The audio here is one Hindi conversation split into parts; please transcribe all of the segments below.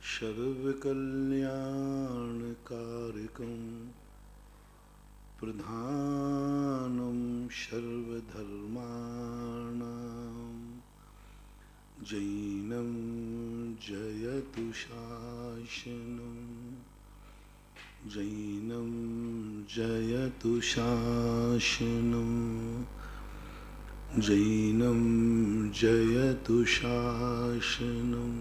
सर्वकल्याणकारकं प्रधानं सर्वधर्माणां जैनं जयतु शासनं जैनं जयतु शासनं जैनं जयतु शासनं।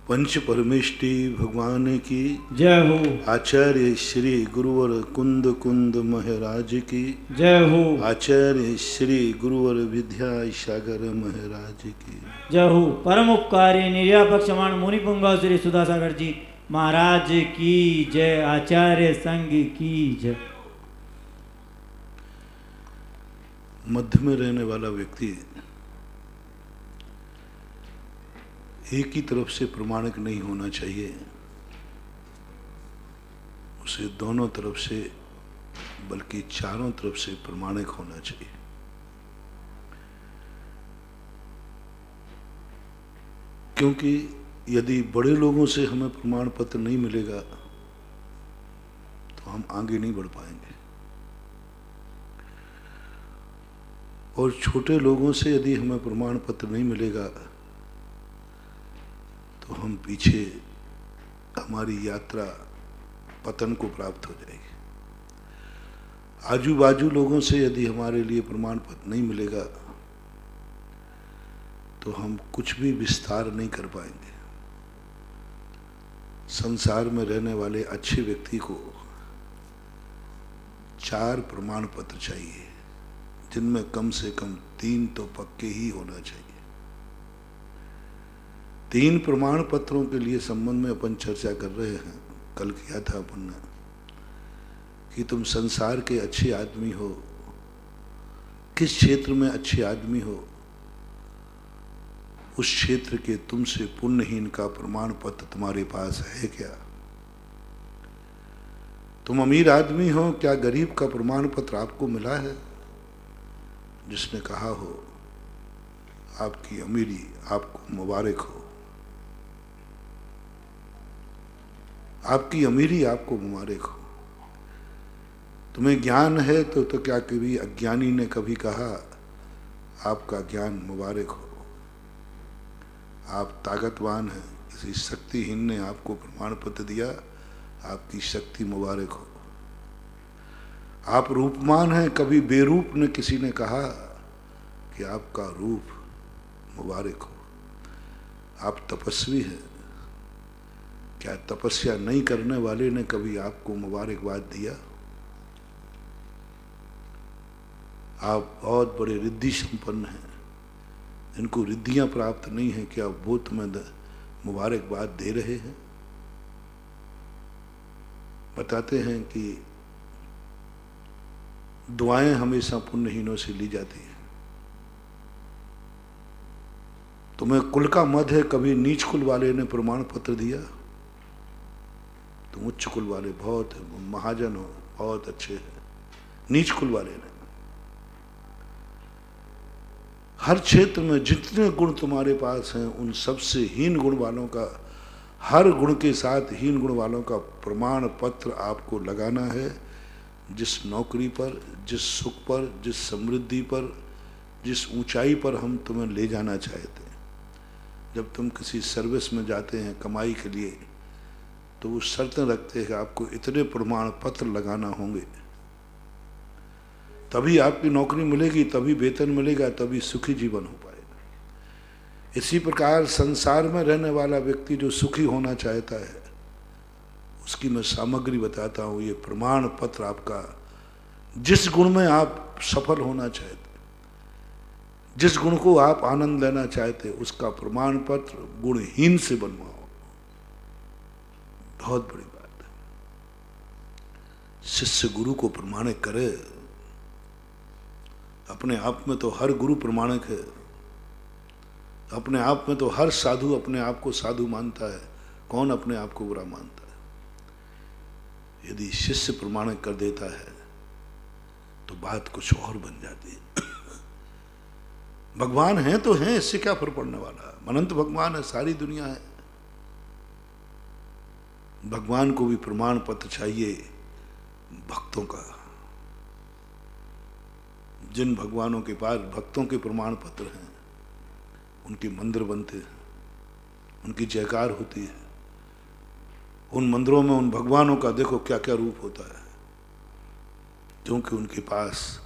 पंच परमेष्टि भगवान की जय हो। आचार्य श्री गुरुवर कुंद कुंद महाराज की जय हो। आचार्य श्री गुरुवर विद्या सागर महाराज की जय हो। परम उपकारी निर्यापक्षमाण मुनि पुंगा श्री सुधासागर जी महाराज की जय। आचार्य संघ की जय। मध्य में रहने वाला व्यक्ति एक ही तरफ से प्रमाणिक नहीं होना चाहिए, उसे दोनों तरफ से बल्कि चारों तरफ से प्रमाणिक होना चाहिए। क्योंकि यदि बड़े लोगों से हमें प्रमाण पत्र नहीं मिलेगा तो हम आगे नहीं बढ़ पाएंगे, और छोटे लोगों से यदि हमें प्रमाण पत्र नहीं मिलेगा तो हम पीछे, हमारी यात्रा पतन को प्राप्त हो जाएगी। आजू बाजू लोगों से यदि हमारे लिए प्रमाण पत्र नहीं मिलेगा तो हम कुछ भी विस्तार नहीं कर पाएंगे। संसार में रहने वाले अच्छे व्यक्ति को 4 प्रमाण पत्र चाहिए, जिनमें कम से कम 3 तो पक्के ही होना चाहिए। 3 प्रमाण पत्रों के लिए संबंध में अपन चर्चा कर रहे हैं। कल किया था अपन ने कि तुम संसार के अच्छे आदमी हो, किस क्षेत्र में अच्छे आदमी हो, उस क्षेत्र के तुमसे पुण्यहीन का प्रमाण पत्र तुम्हारे पास है क्या? तुम अमीर आदमी हो, क्या गरीब का प्रमाण पत्र आपको मिला है? जिसने कहा हो आपकी अमीरी आपको मुबारक हो, आपकी अमीरी आपको मुबारक हो। तुम्हें ज्ञान है तो क्या कभी अज्ञानी ने कभी कहा आपका ज्ञान मुबारक हो? आप ताकतवान हैं, किसी शक्तिहीन ने आपको प्रमाण पत्र दिया, आपकी शक्ति मुबारक हो। आप रूपमान हैं, कभी बेरूप ने किसी ने कहा कि आपका रूप मुबारक हो। आप तपस्वी हैं, क्या तपस्या नहीं करने वाले ने कभी आपको मुबारकबाद दिया? आप बहुत बड़े रिद्धि संपन्न हैं, इनको रिद्धियां प्राप्त नहीं है, क्या वो तुम्हें मुबारकबाद दे रहे हैं? बताते हैं कि दुआएं हमेशा पुण्यहीनों से ली जाती हैं। तुम्हें कुल का मद है, कभी नीच कुल वाले ने प्रमाण पत्र दिया? तुम उच्च कुल वाले बहुत महाजन हो, बहुत अच्छे हैं, नीच कुल वाले ने। हर क्षेत्र में जितने गुण तुम्हारे पास हैं उन सबसे हीन गुण वालों का, हर गुण के साथ हीन गुण वालों का प्रमाण पत्र आपको लगाना है। जिस नौकरी पर, जिस सुख पर, जिस समृद्धि पर, जिस ऊंचाई पर हम तुम्हें ले जाना चाहते हैं। जब तुम किसी सर्विस में जाते हैं कमाई के लिए तो वो शर्तें रखते हैं कि आपको इतने प्रमाण पत्र लगाना होंगे, तभी आपकी नौकरी मिलेगी, तभी वेतन मिलेगा, तभी सुखी जीवन हो पाएगा। इसी प्रकार संसार में रहने वाला व्यक्ति जो सुखी होना चाहता है उसकी मैं सामग्री बताता हूँ। ये प्रमाण पत्र आपका, जिस गुण में आप सफल होना चाहते, जिस गुण को आप आनंद लेना चाहते, उसका प्रमाण पत्र गुणहीन से बनवाओ। बहुत बड़ी बात है। शिष्य गुरु को प्रमाणिक करे। अपने आप में तो हर गुरु प्रमाणिक है, अपने आप में तो हर साधु अपने आप को साधु मानता है। कौन अपने आप को बुरा मानता है? यदि शिष्य प्रमाणिक कर देता है तो बात कुछ और बन जाती है। भगवान हैं तो हैं, इससे क्या फर्क पड़ने वाला। अनंत भगवान है, सारी दुनिया है। भगवान को भी प्रमाण पत्र चाहिए भक्तों का। जिन भगवानों के पास भक्तों के प्रमाण पत्र हैं, उनके मंदिर बनते हैं, उनकी जयकार होती है। उन मंदिरों में उन भगवानों का देखो क्या क्या रूप होता है, क्योंकि उनके पास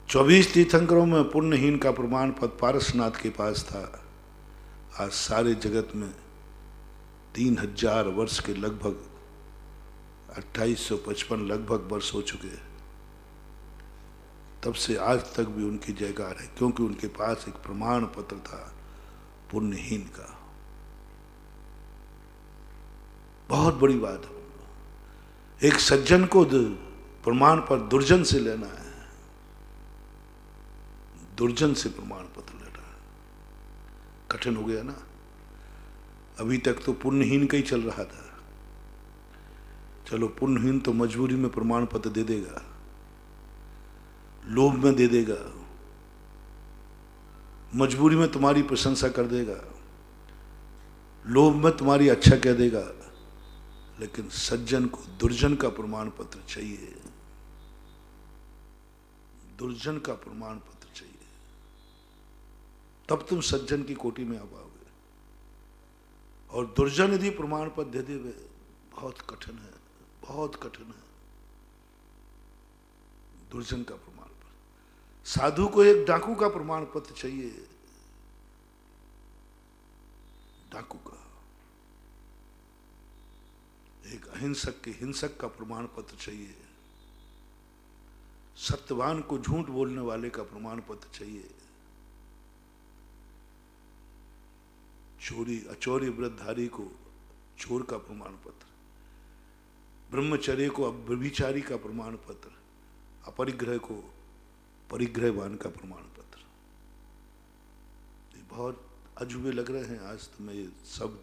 24 तीर्थंकरों में पुण्यहीन का प्रमाण पत्र पारसनाथ के पास था। आज सारे जगत में 3000 वर्ष के लगभग 2855 लगभग वर्ष हो चुके हैं। तब से आज तक भी उनकी जयकार है, क्योंकि उनके पास एक प्रमाण पत्र था पुण्यहीन का। बहुत बड़ी बात है। एक सज्जन को प्रमाण पत्र दुर्जन से लेना है, दुर्जन से प्रमाण पत्र लेना है, कठिन हो गया ना। अभी तक तो पुण्यहीन का ही चल रहा था। चलो पुण्यहीन तो मजबूरी में प्रमाण पत्र दे देगा, लोभ में दे देगा, मजबूरी में तुम्हारी प्रशंसा कर देगा, लोभ में तुम्हारी अच्छा कह देगा। लेकिन सज्जन को दुर्जन का प्रमाण पत्र चाहिए, दुर्जन का प्रमाण पत्र चाहिए, तब तुम सज्जन की कोटि में आ पाओगे। और दुर्जन यदि प्रमाण पत्र दे देवे, बहुत कठिन है, बहुत कठिन है दुर्जन का प्रमाण पत्र। साधु को एक डाकू का प्रमाण पत्र चाहिए, डाकू का। एक अहिंसक के हिंसक का प्रमाण पत्र चाहिए, सत्यवान को झूठ बोलने वाले का प्रमाण पत्र चाहिए, चोरी अचौरी व्रतधारी को चोर का प्रमाण पत्र, ब्रह्मचर्य को व्यभिचारी का प्रमाण पत्र, अपरिग्रह को परिग्रहवान का प्रमाण पत्र। ये बहुत अजूबे लग रहे हैं आज तुम्हें ये शब्द,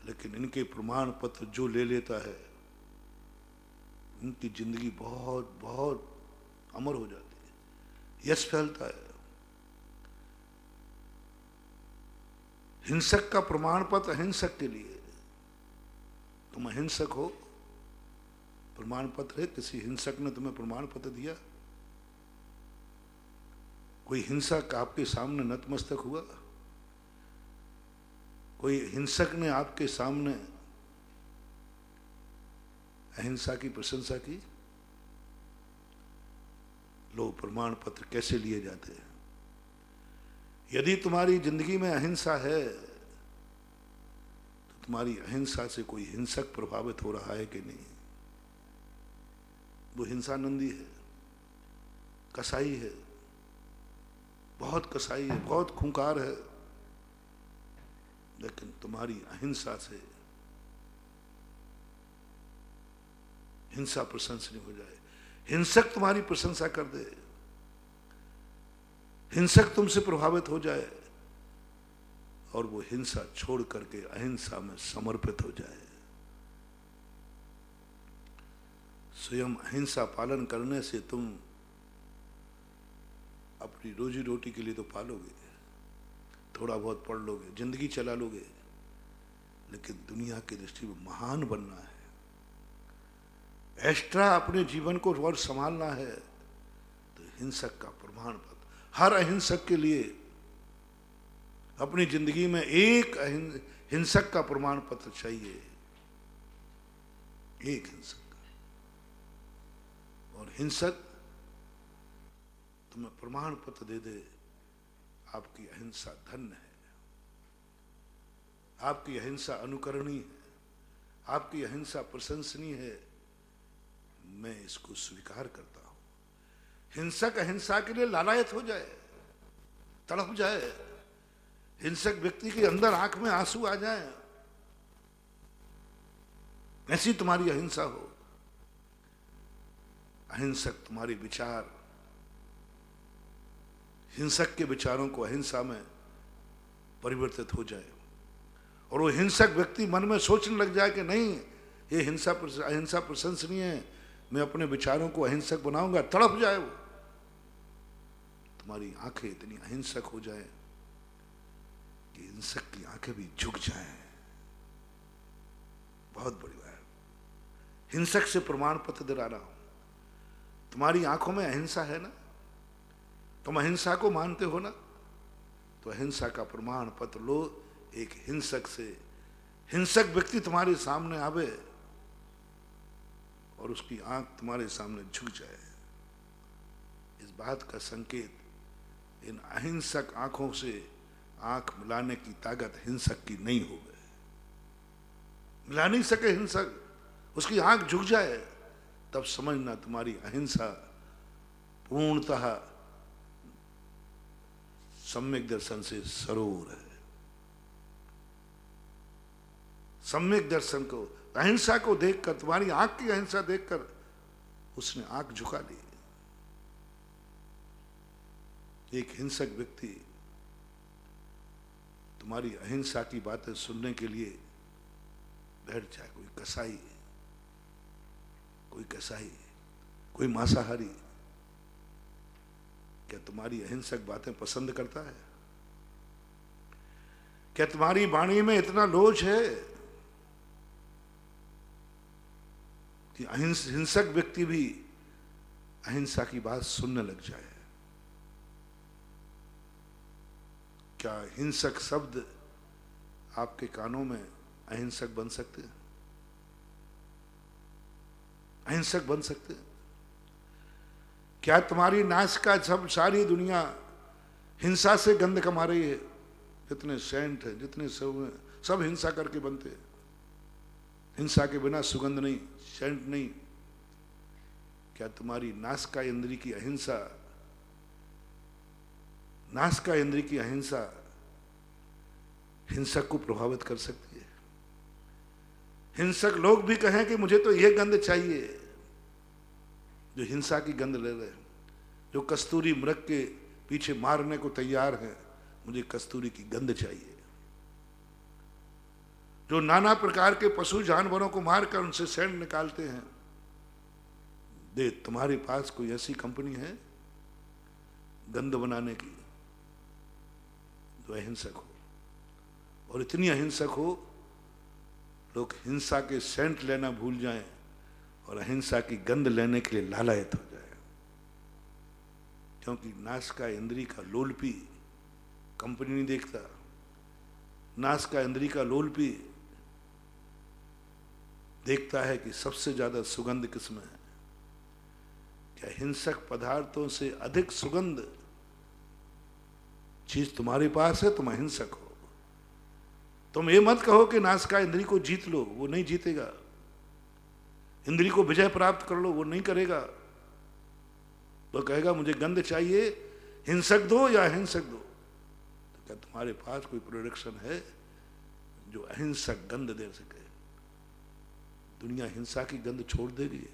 लेकिन इनके प्रमाण पत्र जो ले लेता है, उनकी जिंदगी बहुत बहुत अमर हो जाती है, यश फैलता है। हिंसक का प्रमाण पत्र अहिंसक के लिए। तुम अहिंसक हो, प्रमाण पत्र है, किसी हिंसक ने तुम्हें प्रमाण पत्र दिया? कोई हिंसक आपके सामने नतमस्तक हुआ? कोई हिंसक ने आपके सामने अहिंसा की प्रशंसा की? लो प्रमाण पत्र कैसे लिए जाते हैं। यदि तुम्हारी जिंदगी में अहिंसा है, तो तुम्हारी अहिंसा से कोई हिंसक प्रभावित हो रहा है कि नहीं? वो हिंसा नंदी है, कसाई है, बहुत कसाई है, बहुत खूंखार है, लेकिन तुम्हारी अहिंसा से हिंसा प्रशंसनीय हो जाए, हिंसक तुम्हारी प्रशंसा कर दे, हिंसक तुमसे प्रभावित हो जाए और वो हिंसा छोड़ करके अहिंसा में समर्पित हो जाए। स्वयं अहिंसा पालन करने से तुम अपनी रोजी रोटी के लिए तो पालोगे, थोड़ा बहुत पढ़ लोगे, जिंदगी चला लोगे, लेकिन दुनिया की दृष्टि में महान बनना है, एक्स्ट्रा अपने जीवन को और संभालना है, तो हिंसक का प्रमाण पत्र। हर अहिंसक के लिए अपनी जिंदगी में एक हिंसक का प्रमाण पत्र चाहिए, एक हिंसक का। और हिंसक तुम्हें प्रमाण पत्र दे दे, आपकी अहिंसा धन्य है, आपकी अहिंसा अनुकरणीय है, आपकी अहिंसा प्रशंसनीय है, मैं इसको स्वीकार करता हूं। हिंसक अहिंसा के लिए लालायत हो जाए, तड़प जाए, हिंसक व्यक्ति के अंदर आंख में आंसू आ जाए, ऐसी तुम्हारी अहिंसा हो। अहिंसक तुम्हारे विचार, हिंसक के विचारों को अहिंसा में परिवर्तित हो जाए, और वो हिंसक व्यक्ति मन में सोचने लग जाए कि नहीं, ये अहिंसा प्रशंसनीय है, मैं अपने विचारों को अहिंसक बनाऊंगा, तड़प जाए वो, तो तुम्हारी आंखें इतनी अहिंसक हो जाएं कि हिंसक की आंखें भी झुक जाएं। बहुत बड़ी बात। हिंसक से प्रमाण पत्र दिला रहा हूं, तुम्हारी आंखों में अहिंसा है ना, तुम अहिंसा को मानते हो ना, तो अहिंसा का प्रमाण पत्र लो। एक हिंसक से, हिंसक व्यक्ति तुम्हारे सामने आवे और उसकी आंख तुम्हारे सामने झुक जाए, इस बात का संकेत इन अहिंसक आंखों से आंख मिलाने की ताकत हिंसक की नहीं हो गए। मिला नहीं सके हिंसक, उसकी आंख झुक जाए, तब समझना तुम्हारी अहिंसा पूर्णतः सम्यक दर्शन से सरोवर है। सम्यक दर्शन को, अहिंसा को देखकर, तुम्हारी आंख की अहिंसा देखकर उसने आंख झुका ली। एक हिंसक व्यक्ति तुम्हारी अहिंसा की बातें सुनने के लिए बैठ जाए, कोई कसाई, कोई मांसाहारी, क्या तुम्हारी अहिंसक बातें पसंद करता है? क्या तुम्हारी वाणी में इतना लोच है कि हिंसक व्यक्ति भी अहिंसा की बात सुनने लग जाए? क्या हिंसक शब्द आपके कानों में अहिंसक बन सकते हैं? अहिंसक बन सकते हैं? क्या तुम्हारी नाश का सब सारी दुनिया हिंसा से गंध कमा रही है? जितने सेंट है, जितने सब हिंसा करके बनते हैं। हिंसा के बिना सुगंध नहीं, सेंट नहीं। क्या तुम्हारी नाश का इंद्री की अहिंसा, नाश का इंद्री की अहिंसा हिंसक को प्रभावित कर सकती है? हिंसक लोग भी कहें कि मुझे तो यह गंध चाहिए, जो हिंसा की गंध ले रहे हैं, जो कस्तूरी मृग के पीछे मारने को तैयार है, मुझे कस्तूरी की गंध चाहिए। जो नाना प्रकार के पशु जानवरों को मारकर उनसे सेंट निकालते हैं, दे तुम्हारे पास कोई ऐसी कंपनी है गंध बनाने की जो अहिंसक हो? और इतनी अहिंसक हो लोग हिंसा के सेंट लेना भूल जाएं और अहिंसा की गंध लेने के लिए लालायत हो जाए। क्योंकि नाश का इंद्री का लोलपी कंपनी नहीं देखता। नाश का इंद्री का लोलपी देखता है कि सबसे ज्यादा सुगंध किसमें है। क्या हिंसक पदार्थों से अधिक सुगंध चीज तुम्हारे पास है? तुम अहिंसक हो। तुम ये मत कहो कि नाश का इंद्री को जीत लो, वो नहीं जीतेगा। इंद्री को विजय प्राप्त कर लो, वो नहीं करेगा। तो कहेगा मुझे गंध चाहिए, हिंसक दो या अहिंसक दो। तो क्या तुम्हारे पास कोई प्रोडक्शन है जो अहिंसक गंध दे सके? दुनिया हिंसा की गंध छोड़ देगी।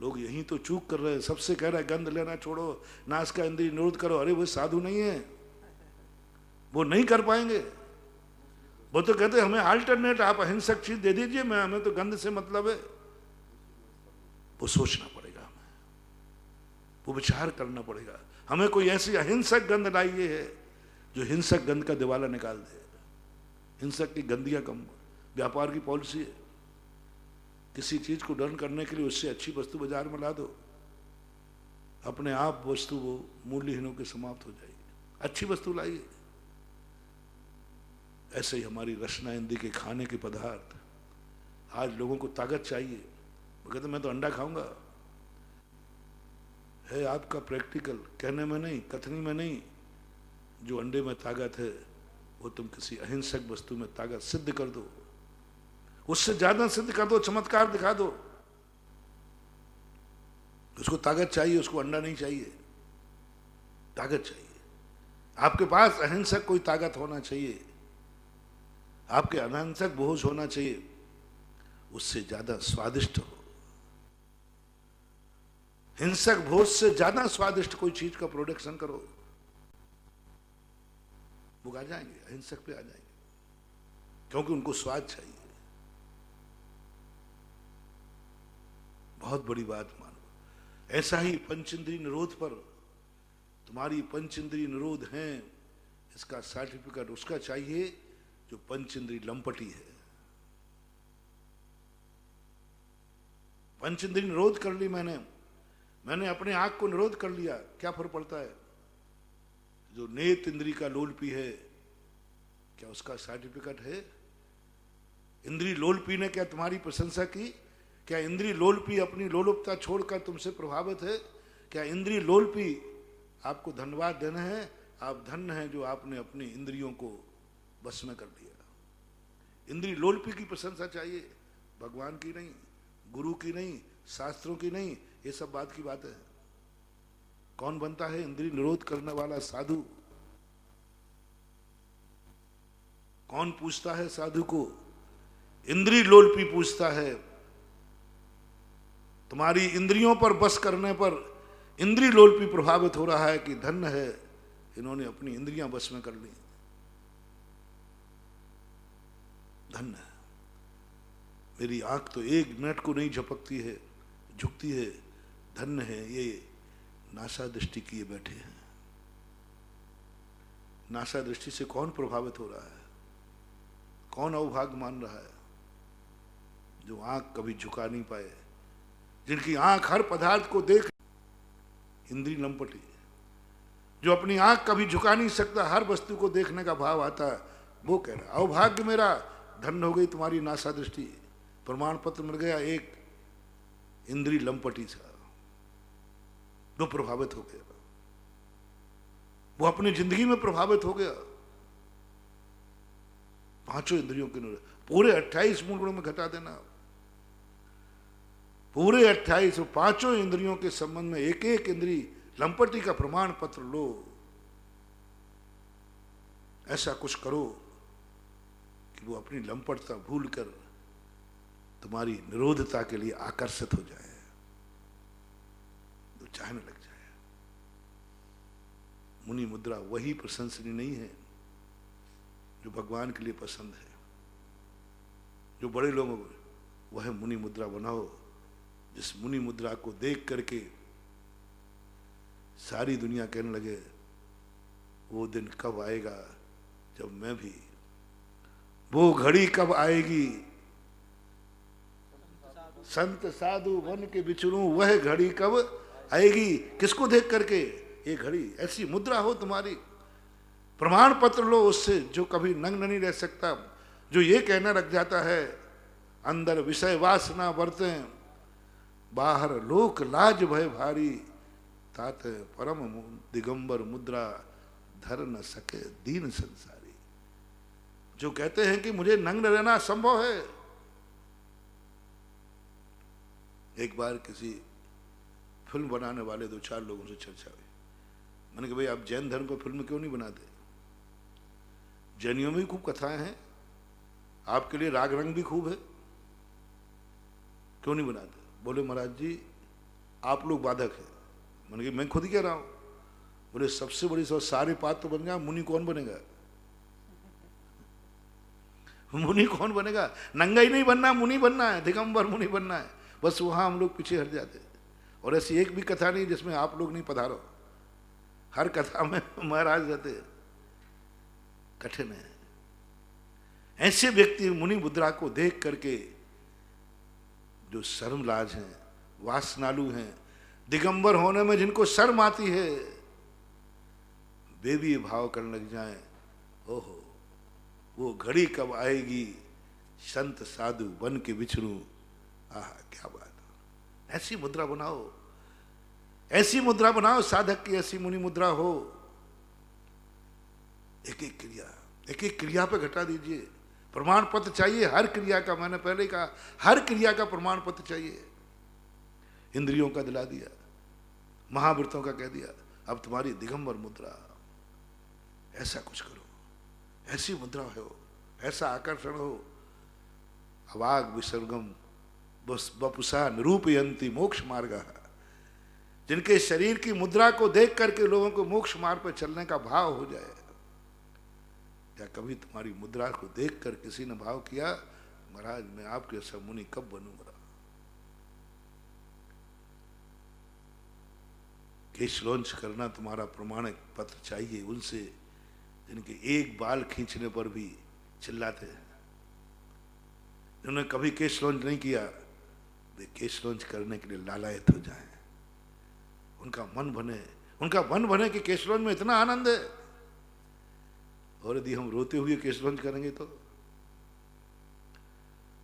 लोग यही तो चूक कर रहे हैं। सबसे कह रहा है गंध लेना छोड़ो, नाश का इंद्री निरोध करो। अरे वो साधु नहीं है, वो नहीं कर पाएंगे। वो तो कहते हमें अल्टरनेट आप अहिंसक चीज दे दीजिए, हमें तो गंध से मतलब है। वो सोचना पड़ेगा, हमें वो विचार करना पड़ेगा। हमें कोई ऐसी अहिंसक गंध लाइए है जो हिंसक गंध का दिवाला निकाल दे। हिंसक की गंदियां कम, व्यापार की पॉलिसी है। किसी चीज को डन करने के लिए उससे अच्छी वस्तु बाजार में ला दो, अपने आप वस्तु वो मूल्यहीनों के समाप्त हो जाएगी। अच्छी वस्तु लाइए। ऐसे ही हमारी रचना इंद्री के खाने के पदार्थ, आज लोगों को ताकत चाहिए। वो कहते मैं तो अंडा खाऊंगा। है आपका प्रैक्टिकल, कहने में नहीं, कथनी में नहीं। जो अंडे में ताकत है वो तुम किसी अहिंसक वस्तु में ताकत सिद्ध कर दो, उससे ज्यादा सिद्ध कर दो, चमत्कार दिखा दो। उसको ताकत चाहिए, उसको अंडा नहीं चाहिए, ताकत चाहिए। आपके पास अहिंसक कोई ताकत होना चाहिए, आपके अनहिंसक भोज होना चाहिए, उससे ज्यादा स्वादिष्ट हो। हिंसक भोज से ज्यादा स्वादिष्ट कोई चीज का प्रोडक्शन करो, वो आ जाएंगे, अहिंसक पे आ जाएंगे, क्योंकि उनको स्वाद चाहिए। बहुत बड़ी बात मानो। ऐसा ही पंचेंद्रिय निरोध पर तुम्हारी पंच इंद्रिय निरोध हैं, इसका सर्टिफिकेट उसका चाहिए जो पंच इंद्रिय लंपटी है। पंच इंद्रिय निरोध कर ली मैंने अपने आंख को निरोध कर लिया, क्या फर्क पड़ता है? जो नेत्र इंद्रिय का लोलपी है, क्या उसका सर्टिफिकेट है? इंद्रिय लोलपी ने क्या तुम्हारी प्रशंसा की? क्या इंद्रिय लोलपी अपनी लोलुपता छोड़कर तुमसे प्रभावित है? क्या इंद्रिय लोलपी आपको धन्यवाद देना है? आप धन्य हैं जो आपने अपनी इंद्रियों को बस में कर लिया। इंद्रिय लोलपी की प्रशंसा चाहिए, भगवान की नहीं, गुरु की नहीं, शास्त्रों की नहीं। ये सब बात की बात है। कौन बनता है इंद्रिय निरोध करने वाला साधु? कौन पूछता है साधु को? इंद्रिय लोलपी पूछता है। तुम्हारी इंद्रियों पर बस करने पर इंद्रिय लोलपी प्रभावित हो रहा है कि धन्य है, इन्होंने अपनी इंद्रियां बस में कर ली, धन्य है। मेरी आंख तो एक मिनट को नहीं झपकती है, झुकती है, धन्य है ये नासा दृष्टि किए बैठे हैं। नासा दृष्टि से कौन प्रभावित हो रहा है? कौन अवभाग्य मान रहा है? जो आंख कभी झुका नहीं पाए, जिनकी आंख हर पदार्थ को देख, इंद्रिय लंपटी, जो अपनी आंख कभी झुका नहीं सकता, हर वस्तु को देखने का भाव आता है, वो कह रहा अवभाग्य मेरा, धन्य हो गई तुम्हारी नासा दृष्टि, प्रमाण पत्र मिल गया एक इंद्रिय लंपटी था, वो प्रभावित हो गया, वो अपनी जिंदगी में प्रभावित हो गया। पांचों इंद्रियों के पूरे 28 मूल गुणों में घटा देना, पूरे 28 पांचों इंद्रियों के संबंध में एक एक इंद्रिय लंपटी का प्रमाण पत्र लो। ऐसा कुछ करो कि वो अपनी लंपटता भूलकर तुम्हारी निरोधता के लिए आकर्षित हो जाए, तो चाहने लग जाए। मुनि मुद्रा वही प्रशंसनीय नहीं है जो भगवान के लिए पसंद है। जो बड़े लोगों को वह मुनि मुद्रा बनाओ, जिस मुनि मुद्रा को देख करके सारी दुनिया कहने लगे वो दिन कब आएगा जब मैं भी, वो घड़ी कब आएगी संत साधु बन के बिछड़ूं, वह घड़ी कब आएगी। किसको देख करके? ये घड़ी, ऐसी मुद्रा हो तुम्हारी, प्रमाण पत्र लो उससे, जो कभी नग्न नहीं रह सकता, जो ये कहना रख जाता है अंदर विषय वासना बरतें, बाहर लोक लाज भय भारी, तात परम दिगंबर मुद्रा धर न सके दीन संसारी। जो कहते हैं कि मुझे नग्न रहना संभव है। एक बार किसी फिल्म बनाने वाले 2-4 लोगों से चर्चा हुई। मैंने कहा भाई आप जैन धर्म को फिल्म क्यों नहीं बनाते? जैनियों में भी खूब कथाएं हैं, आपके लिए राग रंग भी खूब है, क्यों नहीं बनाते? बोले महाराज जी आप लोग बाधक है। मैंने कहा मैं खुद ही कह रहा हूं। बोले सबसे बड़ी सारे पात्र तो बन गया, मुनि कौन बनेगा? मुनि कौन बनेगा? नंगा ही नहीं बनना, मुनि बनना है, दिगंबर मुनि बनना है। बस वहां हम लोग पीछे हट जाते। और ऐसी एक भी कथा नहीं जिसमें आप लोग नहीं पधारो, हर कथा में महाराज रहते। कठिन है। ऐसे व्यक्ति मुनि मुद्रा को देख करके जो शर्म लाज हैं, वासनालु हैं, दिगंबर होने में जिनको शर्म आती है, वे भी भाव करने लग जाएं, ओहो वो घड़ी कब आएगी संत साधु बन के बिछड़ूं। आह क्या बात। ऐसी मुद्रा बनाओ, ऐसी मुद्रा बनाओ, साधक की ऐसी मुनि मुद्रा हो। एक एक क्रिया पे घटा दीजिए। प्रमाण पत्र चाहिए हर क्रिया का, मैंने पहले कहा हर क्रिया का प्रमाण पत्र चाहिए। इंद्रियों का दिला दिया, महाव्रतों का कह दिया, अब तुम्हारी दिगंबर मुद्रा। ऐसा कुछ करो, ऐसी मुद्रा हो, ऐसा आकर्षण हो। अवाग विसर्गम वपुषा निरूपयंती मोक्ष मार्ग। जिनके शरीर की मुद्रा को देख करके लोगों को मोक्ष मार्ग पर चलने का भाव हो जाए। क्या कभी तुम्हारी मुद्रा को देखकर किसी ने भाव किया महाराज मैं आपके ऐसा मुनि कब बनूंगा? केश लॉन्च करना तुम्हारा प्रमाणिक पत्र चाहिए उनसे जिनके एक बाल खींचने पर भी चिल्लाते हैं। जिन्होंने कभी केश लॉन्च नहीं किया वे केश लॉन्च करने के लिए लालायत हो जाएं, उनका मन बने कि केश लॉन्च में इतना आनंद है, और यदि हम रोते हुए केश लॉन्च करेंगे तो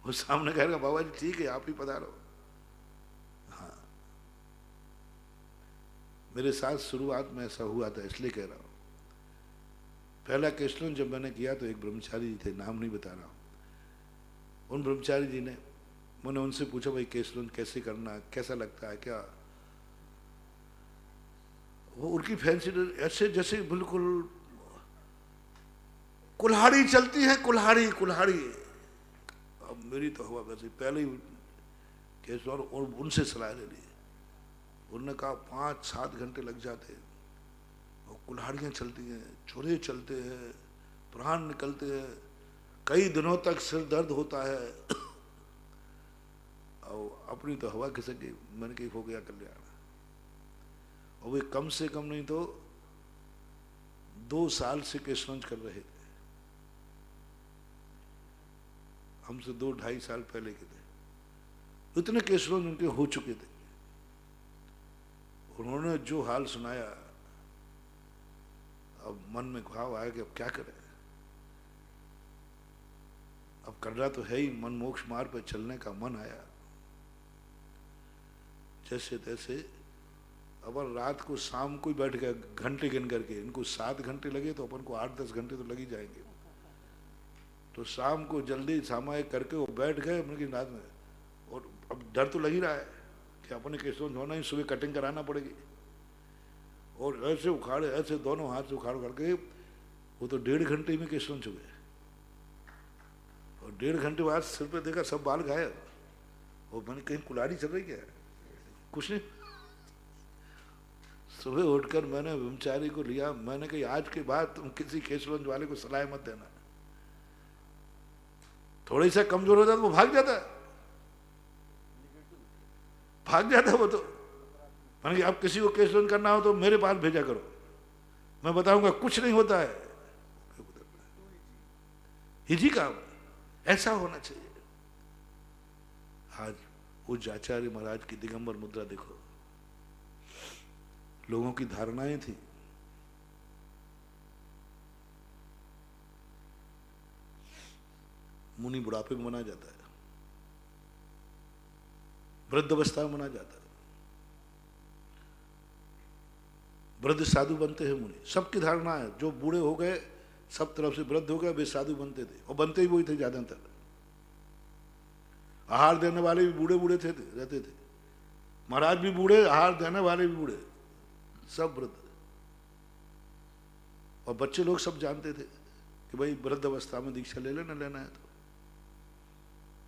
वो सामने कहेगा बाबा जी ठीक है आप ही पधारो। हाँ, मेरे साथ शुरुआत में ऐसा हुआ था, इसलिए कह रहा हूं। पहला केश लॉन्च जब मैंने किया तो एक ब्रह्मचारी थे, नाम नहीं बता रहा हूं, उन ब्रह्मचारी जी ने, मैंने उनसे पूछा भाई केश लॉन्च कैसे करना, कैसा लगता है क्या? वो उनकी फैंसी ऐसे जैसे बिल्कुल कुल्हाड़ी चलती है, कुल्हाड़ी कुल्हाड़ी। अब मेरी तो हुआ वैसे पहले ही केस और उनसे सलाह ले ली। उन्होंने कहा 5-7 घंटे लग जाते हैं और कुल्हाड़ियाँ चलती हैं, छुरे चलते हैं, प्राण निकलते हैं, कई दिनों तक सिर दर्द होता है और अपनी तो हवा खिसक गई। मैंने कही हो गया कल्याण। और वे कम से कम नहीं तो 2 साल से केस लॉन्च कर रहे थे, हमसे 2-2.5 साल पहले के थे। इतने केस लॉन्च उनके हो चुके थे। उन्होंने जो हाल सुनाया, अब मन में घाव आया कि अब क्या करें। अब करना तो है ही, मन मोक्ष मार्ग पर चलने का मन आया। जैसे तैसे अपन रात को शाम को ही बैठ गया घंटे गिन करके, इनको 7 घंटे लगे तो अपन को 8-10 घंटे तो लग ही जाएंगे। तो शाम को जल्दी सामायिक करके वो बैठ गए अपने की रात में। और अब डर तो लग ही रहा है कि अपने केस लॉन्च होना ही, सुबह कटिंग कराना पड़ेगी। और ऐसे उखाड़े, ऐसे दोनों हाथ से उखाड़ करके वो तो 1.5 घंटे में केस लॉन्च हो गए। और 1.5 घंटे बाद सिर पे देखा सब बाल गायब। और मैंने कहीं कुल्हाड़ी चल रही क्या? कुछ नहीं। सुबह उठकर मैंने ब्रह्मचारी को लिया, मैंने कही आज के बाद तुम किसी केस लॉन्च वाले को सलाह मत देना। थोड़ी सा कमजोर हो जाता तो वो भाग जाता वो तो। मैंने कहा आप किसी को केस लॉन्च करना हो तो मेरे पास भेजा करो, मैं बताऊंगा कुछ नहीं होता है। इजी काम ऐसा होना चाहिए। आज पूज्य आचार्य महाराज की दिगंबर मुद्रा देखो, लोगों की धारणाएं थी। मुनि बुढ़ापे में मना जाता है, वृद्ध अवस्था में मना जाता है, वृद्ध साधु बनते हैं मुनि। सबकी धारणा है जो बूढ़े हो गए, सब तरफ से वृद्ध हो गए, वे साधु बनते थे। और बनते ही वही थे ज्यादातर। आहार देने वाले भी बूढ़े बूढ़े थे रहते थे, महाराज भी बूढ़े, आहार देने वाले भी बूढ़े, सब वृद्ध। और बच्चे लोग सब जानते थे कि भाई वृद्ध अवस्था में दीक्षा ले लेना, लेना है तो।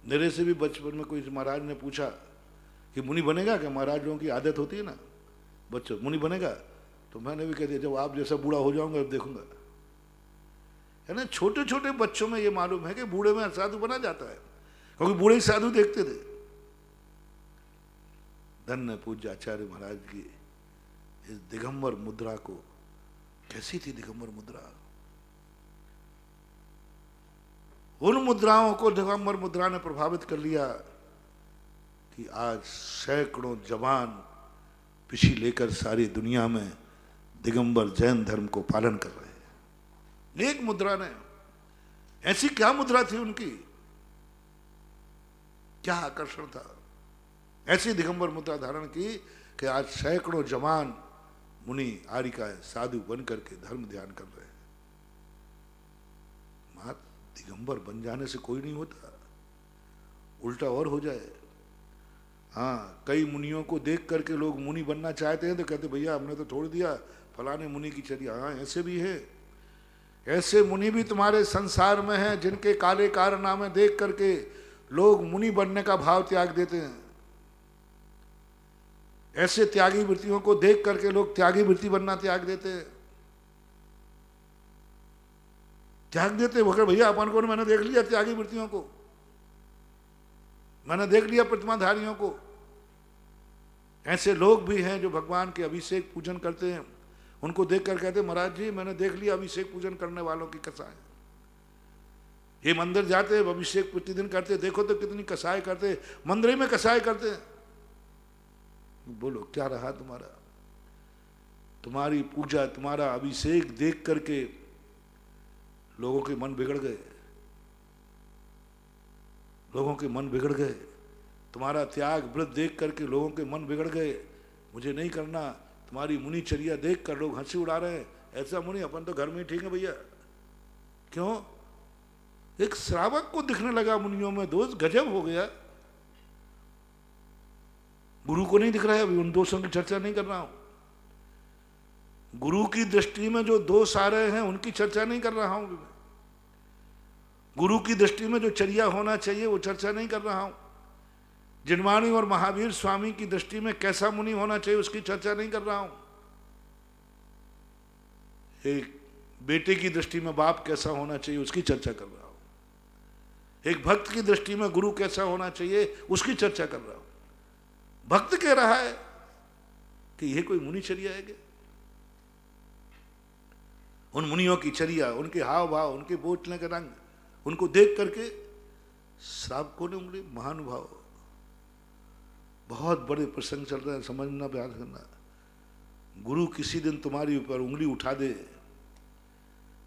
मेरे से भी बचपन में कोई महाराज ने पूछा कि मुनि बनेगा क्या? महाराज लोगों की आदत होती है ना, बच्चों मुनि बनेगा? तो मैंने भी कह दिया जब आप जैसा बूढ़ा हो जाऊंगा अब देखूंगा। है ना, छोटे छोटे बच्चों में ये मालूम है कि बूढ़े में साधु बना जाता है, क्योंकि बूढ़े ही साधु देखते थे। धन्य पूज्य आचार्य महाराज की इस दिगंबर मुद्रा को, कैसी थी दिगंबर मुद्रा? उन मुद्राओं को दिगंबर मुद्रा ने प्रभावित कर लिया कि आज सैकड़ों जवान पिछी लेकर सारी दुनिया में दिगंबर जैन धर्म को पालन कर रहे हैं। एक मुद्रा ने, ऐसी क्या मुद्रा थी उनकी, क्या आकर्षण था? ऐसी दिगंबर मुद्रा धारण की कि आज सैकड़ों जवान मुनि आर्यिकाएं साधु बन करके धर्म ध्यान कर रहे हैं। मात्र दिगंबर बन जाने से कोई नहीं होता, उल्टा और हो जाए। हाँ, कई मुनियों को देख करके लोग मुनि बनना चाहते हैं तो कहते भैया हमने तो छोड़ दिया फलाने मुनि की चर्या। हाँ, ऐसे भी है, ऐसे मुनि भी तुम्हारे संसार में हैं जिनके काले कारनामे देख करके लोग मुनि बनने का भाव त्याग देते हैं। ऐसे त्यागी वृत्तियों को देख करके लोग त्यागी वृत्ति बनना त्याग देते हैं, भैया अपन को मैंने देख लिया त्यागी वृत्तियों को, मैंने देख लिया प्रतिमाधारियों को, ऐसे लोग भी हैं जो भगवान के अभिषेक पूजन करते हैं, उनको देख कर कहते महाराज जी मैंने देख लिया अभिषेक पूजन करने वालों की कसाय, ये मंदिर जाते हैं अभिषेक प्रतिदिन करते, देखो तो कितनी कसाय करते, मंदिर में कसाय करते हैं। बोलो क्या रहा तुम्हारा? तुम्हारी पूजा, तुम्हारा अभिषेक देख करके लोगों के मन बिगड़ गए, लोगों के मन बिगड़ गए। तुम्हारा त्याग व्रत देख करके लोगों के मन बिगड़ गए, मुझे नहीं करना। तुम्हारी मुनिचर्या देख कर लोग हंसी उड़ा रहे हैं, ऐसा मुनि अपन तो घर में ही ठीक है भैया। क्यों? एक श्रावक को दिखने लगा मुनियों में दोष, गजब हो गया। गुरु को नहीं दिख रहा है, अभी उन दोषों की चर्चा नहीं कर रहा हूं। गुरु की दृष्टि में जो दोष आ रहे हैं उनकी चर्चा नहीं कर रहा हूं। गुरु की दृष्टि में जो चर्या होना चाहिए वो चर्चा नहीं कर रहा हूं। जिनवाणी और महावीर स्वामी की दृष्टि में कैसा मुनि होना चाहिए उसकी चर्चा नहीं कर रहा हूं। एक बेटे की दृष्टि में बाप कैसा होना चाहिए उसकी चर्चा कर रहा हूं। एक भक्त की दृष्टि में गुरु कैसा होना चाहिए उसकी चर्चा कर रहा हूं। भक्त कह रहा है कि यह कोई मुनिचर्या है क्या? उन मुनियों की चर्या, उनके हाव भाव, उनके बोलने का रंग, उनको देख करके श्रावकों ने उंगली, महानुभाव, बहुत बड़े प्रसंग चल रहे हैं, समझना प्रयास करना। गुरु किसी दिन तुम्हारी ऊपर उंगली उठा दे,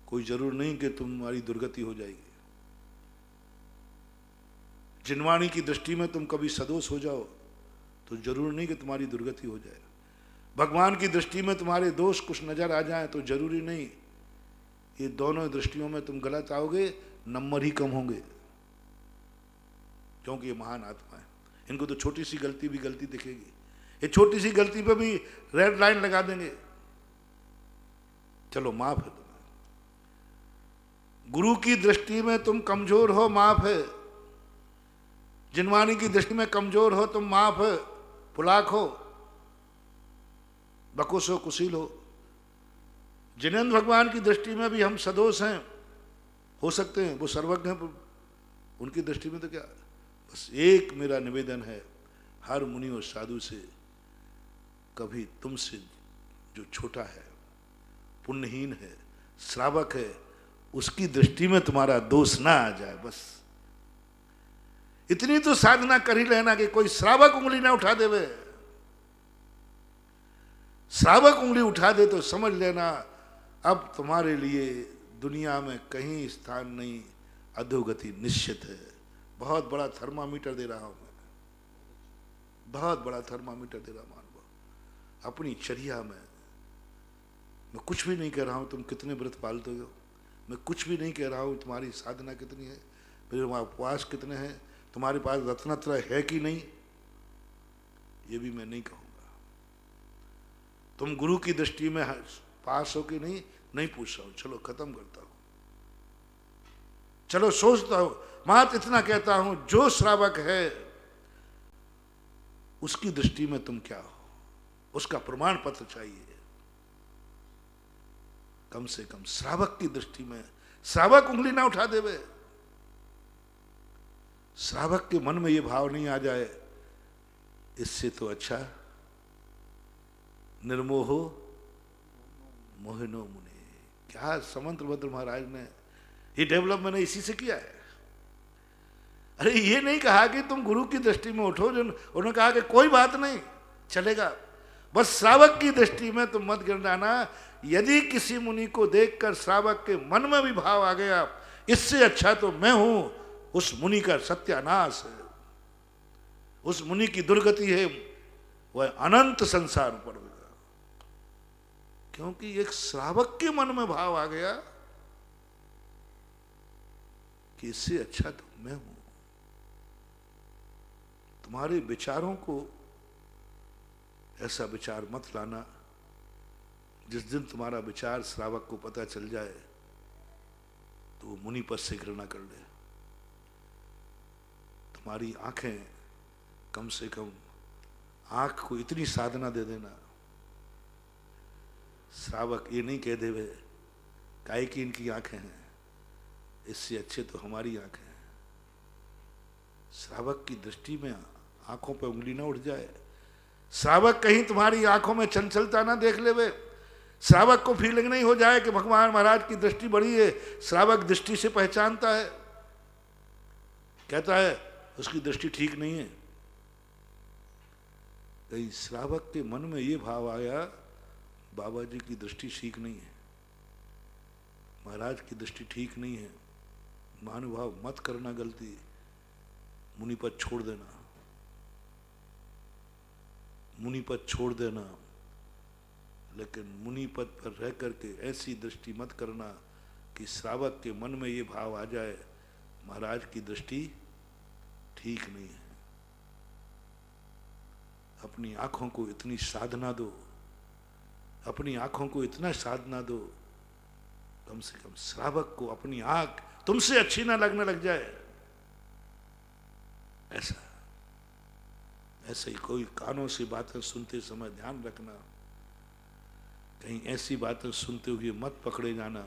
कोई जरूर नहीं कि तुम्हारी दुर्गति हो जाएगी। जिनवाणी की दृष्टि में तुम कभी सदोष हो जाओ तो जरूर नहीं कि तुम्हारी दुर्गति हो जाए। भगवान की दृष्टि में तुम्हारे दोष कुछ नजर आ जाए तो जरूरी नहीं, ये दोनों दृष्टियों में तुम गलत आओगे, नंबर ही कम होंगे। क्योंकि ये महान आत्मा है, इनको तो छोटी सी गलती भी गलती दिखेगी, ये छोटी सी गलती पे भी रेड लाइन लगा देंगे, चलो माफ है तुम्हें। गुरु की दृष्टि में तुम कमजोर हो, माफ है। जिनवाणी की दृष्टि में कमजोर हो तुम, माफ है। पुलाक हो, बकुस हो, कुशील हो। जिनेंद्र भगवान की दृष्टि में भी हम सदोष हैं, हो सकते हैं, वो सर्वज्ञ हैं, उनकी दृष्टि में तो क्या। बस एक मेरा निवेदन है हर मुनि और साधु से, कभी तुमसे जो छोटा है, पुण्यहीन है, श्रावक है, उसकी दृष्टि में तुम्हारा दोष ना आ जाए। बस इतनी तो साधना कर ही लेना कि कोई श्रावक उंगली ना उठा देवे। श्रावक उंगली उठा दे तो समझ लेना अब तुम्हारे लिए दुनिया में कहीं स्थान नहीं, अधोगति निश्चित है। बहुत बड़ा थर्मामीटर दे रहा हूं मैं, बहुत बड़ा थर्मामीटर दे रहा हूं। मानव अपनी चर्या में, मैं कुछ भी नहीं कह रहा हूं तुम कितने व्रत पालते हो, मैं कुछ भी नहीं कह रहा हूं तुम्हारी साधना कितनी है, मेरे उपवास कितने हैं, तुम्हारे पास रत्नत्रय है कि नहीं, ये भी मैं नहीं कहूंगा। तुम गुरु की दृष्टि में पास हो कि नहीं पूछ रहा हूं, चलो खत्म करता हूं। चलो सोचता हूं, मात्र इतना कहता हूं, जो श्रावक है उसकी दृष्टि में तुम क्या हो, उसका प्रमाण पत्र चाहिए। कम से कम श्रावक की दृष्टि में, श्रावक उंगली ना उठा देवे, श्रावक के मन में यह भाव नहीं आ जाए, इससे तो अच्छा निर्मोहो मोहिनो मुनि। क्या समंत्रभद्र महाराज ने ये डेवलप मैंने इसी से किया है। अरे ये नहीं कहा कि तुम गुरु की दृष्टि में उठो, जो उन्होंने कहा कि कोई बात नहीं चलेगा, बस श्रावक की दृष्टि में तुम मत गिर जाना। यदि किसी मुनि को देखकर श्रावक के मन में भी भाव आ गया, इससे अच्छा तो मैं हूं, उस मुनि का सत्यानाश है, उस मुनि की दुर्गति है, वह अनंत संसार पड़ेगा। क्योंकि एक श्रावक के मन में भाव आ गया कि इससे अच्छा तो मैं हूं। तुम्हारे विचारों को ऐसा विचार मत लाना, जिस दिन तुम्हारा विचार श्रावक को पता चल जाए तो वो मुनि पद से घृणा कर ले। तुम्हारी आंखें, कम से कम आंख को इतनी साधना दे देना, श्रावक ये नहीं कह देवे काहे कि इनकी आंखें हैं, इससे अच्छे तो हमारी आंखें हैं। श्रावक की दृष्टि में आंखों पर उंगली ना उठ जाए, श्रावक कहीं तुम्हारी आंखों में चंचलता ना देख ले वे, श्रावक को फीलिंग नहीं हो जाए कि भगवान महाराज की दृष्टि बड़ी है। श्रावक दृष्टि से पहचानता है, कहता है उसकी दृष्टि ठीक नहीं है। कहीं श्रावक के मन में ये भाव आया बाबा जी की दृष्टि ठीक नहीं है, महाराज की दृष्टि ठीक नहीं है, महानुभाव मत करना गलती, मुनिपद छोड़ देना, मुनिपद छोड़ देना। लेकिन मुनिपद पर रह करके ऐसी दृष्टि मत करना कि श्रावक के मन में ये भाव आ जाए महाराज की दृष्टि ठीक नहीं है। अपनी आंखों को इतनी साधना दो, अपनी आंखों को इतना साधना दो, कम से कम श्रावक को अपनी आंख तुमसे अच्छी ना लगने लग जाए। ऐसा ही कोई कानों से बातें सुनते समय ध्यान रखना, कहीं ऐसी बातें सुनते हुए मत पकड़े जाना।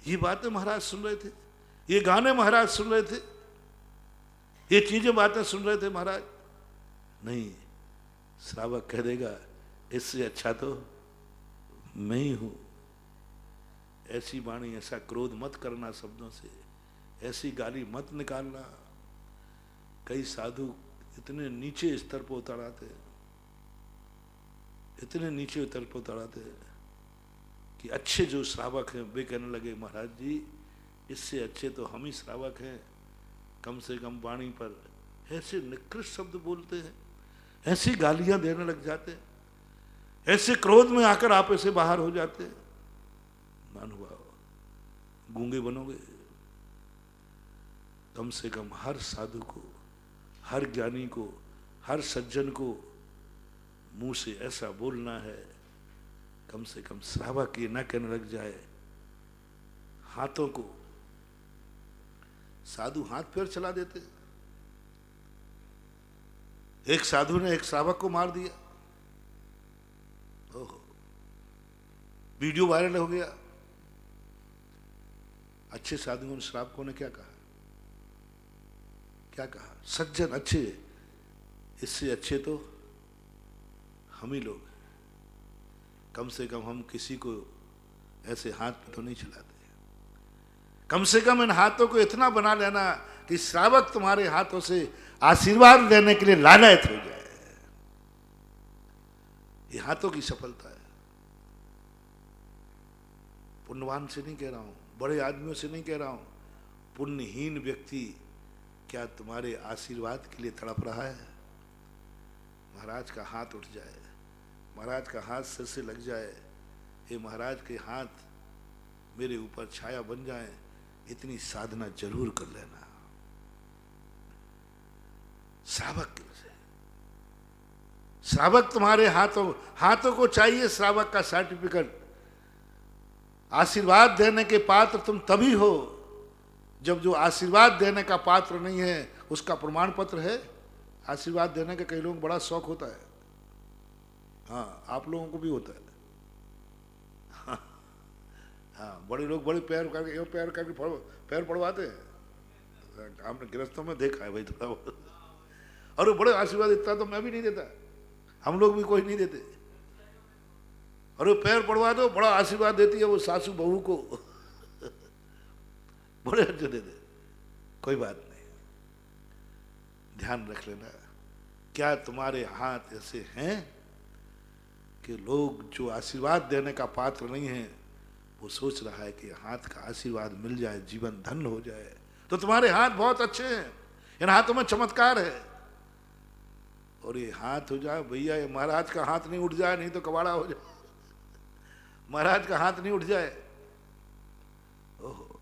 ये बातें महाराज सुन रहे थे, ये गाने महाराज सुन रहे थे, ये चीजें बातें सुन रहे थे महाराज, नहीं। श्रावक कह देगा इससे अच्छा तो मैं ही हूं। ऐसी वाणी, ऐसा क्रोध मत करना शब्दों से, ऐसी गाली मत निकालना। कई साधु इतने नीचे स्तर पर उतर आते, इतने नीचे स्तर पर उतर आते कि अच्छे जो श्रावक हैं वे कहने लगे महाराज जी इससे अच्छे तो हम ही श्रावक हैं, कम से कम वाणी पर ऐसे निकृष्ट शब्द बोलते हैं, ऐसी गालियां देने लग जाते, ऐसे क्रोध में आकर आप ऐसे बाहर हो जाते। महानुभाव गूंगे बनोगे। कम से कम हर साधु को, हर ज्ञानी को, हर सज्जन को मुंह से ऐसा बोलना है, कम से कम श्रावक ये न कहने लग जाए। हाथों को, साधु हाथ पैर चला देते। एक साधु ने एक श्रावक को मार दिया, ओहो, वीडियो वायरल हो गया। अच्छे साधुओं ने श्रावकों ने क्या कहा, क्या कहा? सज्जन अच्छे, इससे अच्छे तो हम ही लोग, कम से कम हम किसी को ऐसे हाथ पे तो नहीं चलाते। कम से कम इन हाथों को इतना बना लेना कि श्रावक तुम्हारे हाथों से आशीर्वाद लेने के लिए लालायत हो जाए। ये हाथों की सफलता है। पुण्यवान से नहीं कह रहा हूं, बड़े आदमियों से नहीं कह रहा हूं, पुण्यहीन व्यक्ति क्या तुम्हारे आशीर्वाद के लिए तड़प रहा है? महाराज का हाथ उठ जाए, महाराज का हाथ सिर से लग जाए, हे महाराज के हाथ मेरे ऊपर छाया बन जाए, इतनी साधना जरूर कर लेना। श्रावक के से, श्रावक तुम्हारे हाथों को चाहिए श्रावक का सर्टिफिकेट। आशीर्वाद देने के पात्र तुम तभी हो जब जो आशीर्वाद देने का पात्र नहीं है उसका प्रमाण पत्र है। आशीर्वाद देने का कई लोगों को बड़ा शौक होता है, हाँ आप लोगों को भी होता है। हाँ बड़े लोग बड़े पैर करके पैर पड़वाते हैं, आपने गृहस्थों में देखा है भाई थोड़ा बहुत। और वो बड़े आशीर्वाद इतना तो मैं भी नहीं देता, हम लोग भी कोई नहीं देते। और वो पैर पड़वा दो, बड़ा आशीर्वाद देती है वो सासू बहू को, बड़े अच्छे देते। कोई बात नहीं, ध्यान रख लेना। क्या तुम्हारे हाथ ऐसे हैं कि लोग जो आशीर्वाद देने का पात्र नहीं है वो सोच रहा है कि हाथ का आशीर्वाद मिल जाए जीवन धन्य हो जाए? तो तुम्हारे हाथ बहुत अच्छे हैं, इन हाथों में चमत्कार है। और ये हाथ हो जाए भैया, ये महाराज का हाथ नहीं उठ जाए नहीं तो कबाड़ा हो जाए। महाराज का हाथ नहीं उठ जाए, ओहो,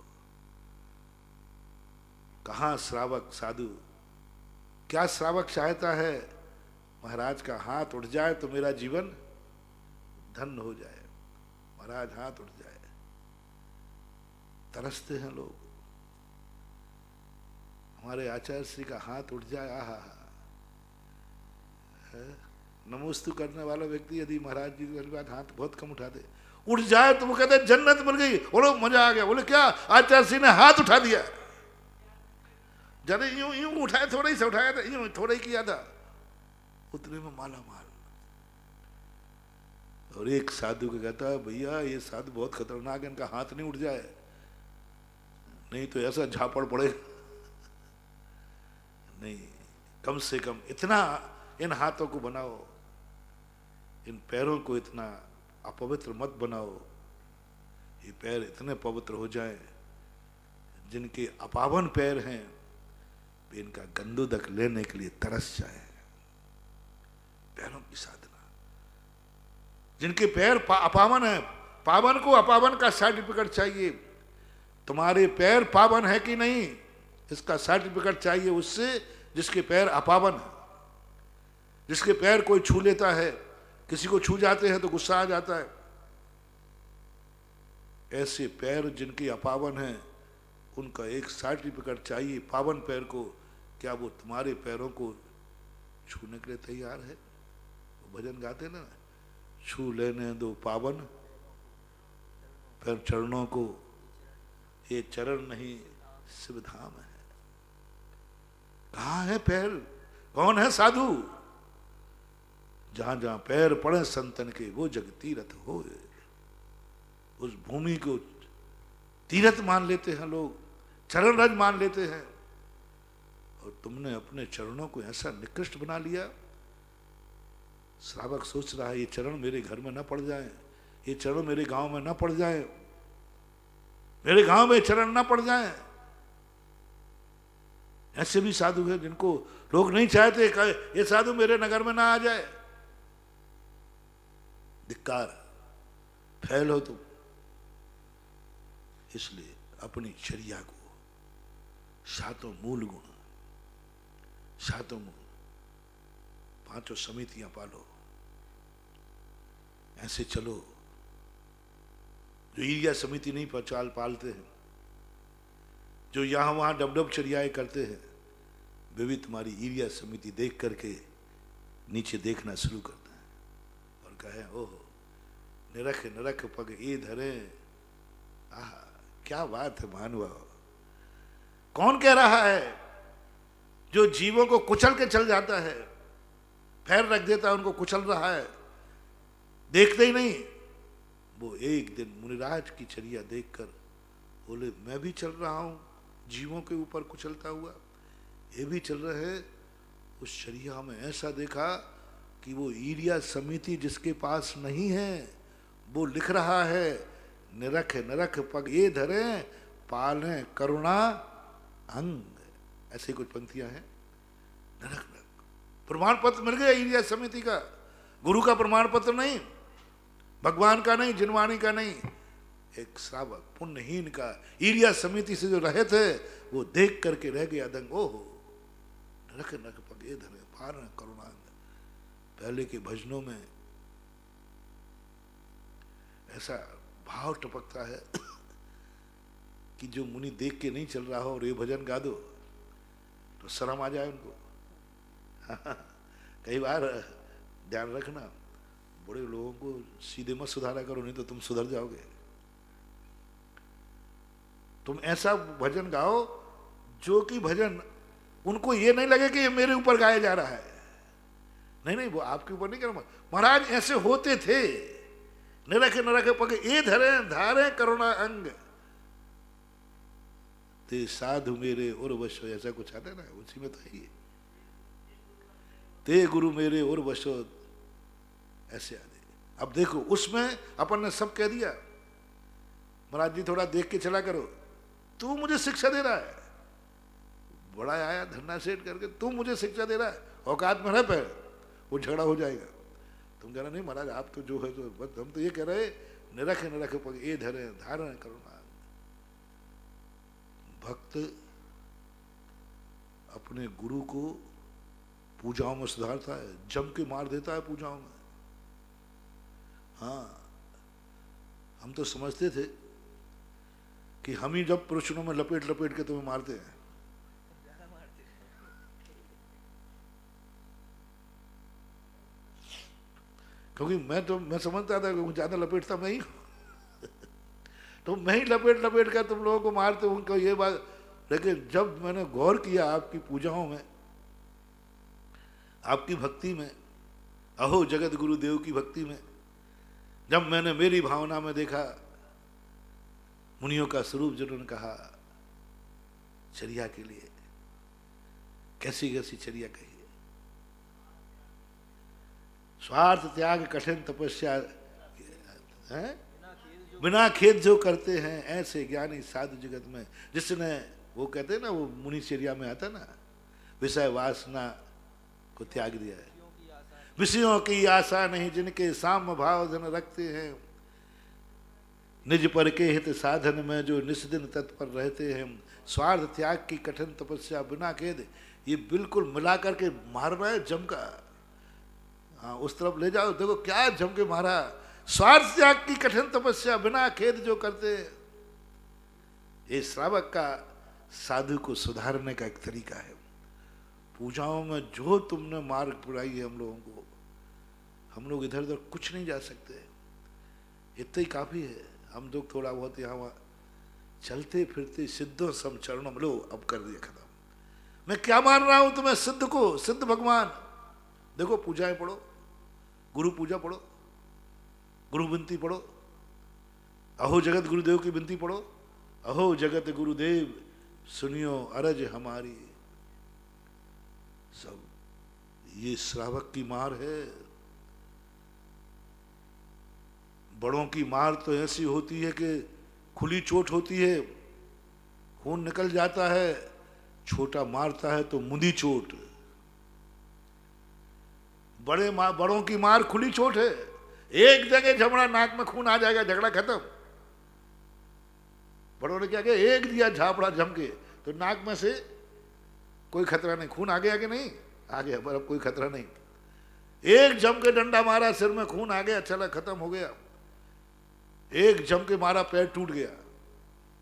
कहाँ श्रावक साधु, क्या श्रावक चाहता है महाराज का हाथ उठ जाए तो मेरा जीवन धन्य हो जाए, महाराज हाथ उठ जाए। तरसते हैं लोग, हमारे आचार्य श्री का हाथ उठ जाए, आहा नमोस्तु करने वाला व्यक्ति यदि महाराज जी के बाद हाथ बहुत कम उठाते, उठ जाए तो वो कहते जन्नत मिल गई। बोलो मजा आ गया। बोले क्या? आचार्य श्री ने हाथ उठा दिया। जब यूं यूं उठाया, थोड़ा ही से उठाया था, यूं थोड़ा ही किया था, उतने में माला माल। और एक साधु को कहता है, भैया ये साधु बहुत खतरनाक है, इनका हाथ नहीं उठ जाए, नहीं तो ऐसा झापड़ पड़ेगा। नहीं, कम से कम इतना इन हाथों को बनाओ, इन पैरों को इतना अपवित्र मत बनाओ, ये पैर इतने पवित्र हो जाएं, जिनके अपावन पैर हैं वे इनका गंधोदक लेने के लिए तरस जाए। पैरों की साधना, जिनके पैर अपावन है, पावन को अपावन का सर्टिफिकेट चाहिए। तुम्हारे पैर पावन है कि नहीं, इसका सर्टिफिकेट चाहिए उससे जिसके पैर अपावन है। जिसके पैर कोई छू लेता है, किसी को छू जाते हैं तो गुस्सा आ जाता है, ऐसे पैर जिनके अपावन हैं उनका एक सर्टिफिकेट चाहिए पावन पैर को। क्या वो तुम्हारे पैरों को छूने के लिए तैयार है? वो भजन गाते ना, छू लेने दो पावन पैर चरणों को, ये चरण नहीं शिव धाम है। कहाँ है पैर? कौन है साधु? जहां जहां पैर पड़े संतन के वो जग तीर्थ हो। उस भूमि को तीर्थ मान लेते हैं लोग, चरण रज मान लेते हैं। और तुमने अपने चरणों को ऐसा निकृष्ट बना लिया। श्रावक सोच रहा है ये चरण मेरे घर में न पड़ जाए, ये चरण मेरे गांव में न पड़ जाए, मेरे गांव में चरण न पड़ जाए। ऐसे भी साधु हैं जिनको लोग नहीं चाहते ये साधु मेरे नगर में ना आ जाए। धिक्कार, फैल हो तुम। इसलिए अपनी चर्या को सातों मूल गुण, सातों मूल, पांचों समितियां पालो, ऐसे चलो। जो ईर्ष्या समिति नहीं पालते हैं, जो यहां वहां डबडब चर्याएं करते हैं, वे भी तुम्हारी ईर्ष्या समिति देख करके नीचे देखना शुरू करते हैं और कहे, ओह निरख निरख पग ए धरे। आह क्या बात है महानुभाव। कौन कह रहा है? जो जीवों को कुचल के चल जाता है, पैर रख देता है, उनको कुचल रहा है, देखते ही नहीं। वो एक दिन मुनिराज की चर्या देखकर बोले, मैं भी चल रहा हूं जीवों के ऊपर कुचलता हुआ, ये भी चल रहे हैं। उस चर्या में ऐसा देखा कि वो ईर्ष्या समिति जिसके पास नहीं है वो लिख रहा है, निरख निरख पग ये धरे पालें करुणा अंग। ऐसी कुछ पंक्तियां हैं। निरख निरख प्रमाण पत्र मिल गया ईर्ष्या समिति का, गुरु का प्रमाण पत्र नहीं, भगवान का नहीं, जिनवाणी का नहीं, एक श्रावक पुण्यहीन का ईर्ष्या समिति से जो रहे थे वो देख करके रह गया दंग। ओहो निरख निरख पग ये धरे पालें करुणा अंग। पहले के भजनों में ऐसा भाव टपकता है कि जो मुनि देख के नहीं चल रहा हो और ये भजन गा दो तो शर्म आ जाए उनको। कई बार ध्यान रखना, बड़े लोगों को सीधे मत सुधारा करो, नहीं तो तुम सुधर जाओगे। तुम ऐसा भजन गाओ जो कि भजन उनको ये नहीं लगे कि ये मेरे ऊपर गाया जा रहा है। नहीं नहीं, वो आपके ऊपर नहीं कर। महाराज ऐसे होते थे, निरख निरख पग ए धरे धारे करुणा अंग, ते साधु मेरे उर्वशो, ऐसा कुछ आता है ना, उसी में तो है ये, ते गुरु मेरे उर्वशो, ऐसे आदि। अब देखो उसमें अपन ने सब कह दिया, महाराज जी थोड़ा देख के चला करो, तू मुझे शिक्षा दे रहा है। बड़ा आया धरना सेठ करके, तू मुझे शिक्षा दे रहा है, औकात में रह पे, वो झगड़ा हो जाएगा। तुम कह रहे नहीं महाराज आप तो जो है तो बस, हम तो ये कह रहे निरख निरख पग ए धरे धारण करुणा। भक्त अपने गुरु को पूजाओं में सुधारता है, जम के मार देता है पूजाओं में। हाँ, हम तो समझते थे कि हम ही जब प्रश्नों में लपेट लपेट के तुम्हें मारते हैं। क्योंकि मैं समझता था कि ज्यादा लपेटता मैं ही तो मैं ही लपेट लपेट कर तुम लोगों को मारते हूं, उनको ये बात। लेकिन जब मैंने गौर किया आपकी पूजाओं में, आपकी भक्ति में, अहो जगत गुरुदेव की भक्ति में जब मैंने मेरी भावना में देखा मुनियों का स्वरूप जिन्होंने कहा चर्या के लिए, कैसी कैसी चर्या कही है। स्वार्थ त्याग कठिन तपस्या है, बिना खेद जो करते हैं ऐसे ज्ञानी साधु जगत में। जिसने वो कहते हैं ना, वो मुनि चर्या में आता ना, विषय वासना को त्याग दिया है, विषयों की आशा नहीं, जिनके साम भाव जन रखते हैं, निज पर के हित साधन में जो निस्दिन तत्पर रहते हैं, स्वार्थ त्याग की कठिन तपस्या बिना खेद। ये बिल्कुल मिला करके मार रहा है जम का। हाँ, उस तरफ ले जाओ, देखो क्या जम के मारा। स्वार्थ त्याग की कठिन तपस्या बिना खेद जो करते। ये श्रावक का साधु को सुधारने का एक तरीका है। पूजाओं में जो तुमने मार्ग पुराई है हम लोगों को, हम लोग इधर उधर कुछ नहीं जा सकते, इतना ही काफी है। हम लोग थोड़ा बहुत यहाँ वहाँ चलते फिरते सिद्धों सम चरणों में, लो अब कर दिया खत्म। मैं क्या मान रहा हूं तुम्हें, सिद्ध को, सिद्ध भगवान। देखो पूजाएं पढ़ो, गुरु पूजा पढ़ो, गुरु विनती पढ़ो, अहो जगत गुरुदेव की विनती पढ़ो, अहो जगत गुरुदेव सुनियो अरज हमारी। सब ये श्रावक की मार है। बड़ों की मार तो ऐसी होती है कि खुली चोट होती है, खून निकल जाता है। छोटा मारता है तो मुंदी चोट। बड़ों की मार खुली चोट है, एक जगह झमड़ा नाक में खून आ जाएगा, झगड़ा खत्म। बड़ों ने क्या किया, एक दिया झापड़ा जम के तो नाक में से कोई खतरा नहीं, खून आ गया कि नहीं आ गया, पर अब कोई खतरा नहीं। एक जम के डंडा मारा, सिर में खून आ गया, चला खत्म हो गया। एक जम के मारा, पैर टूट गया,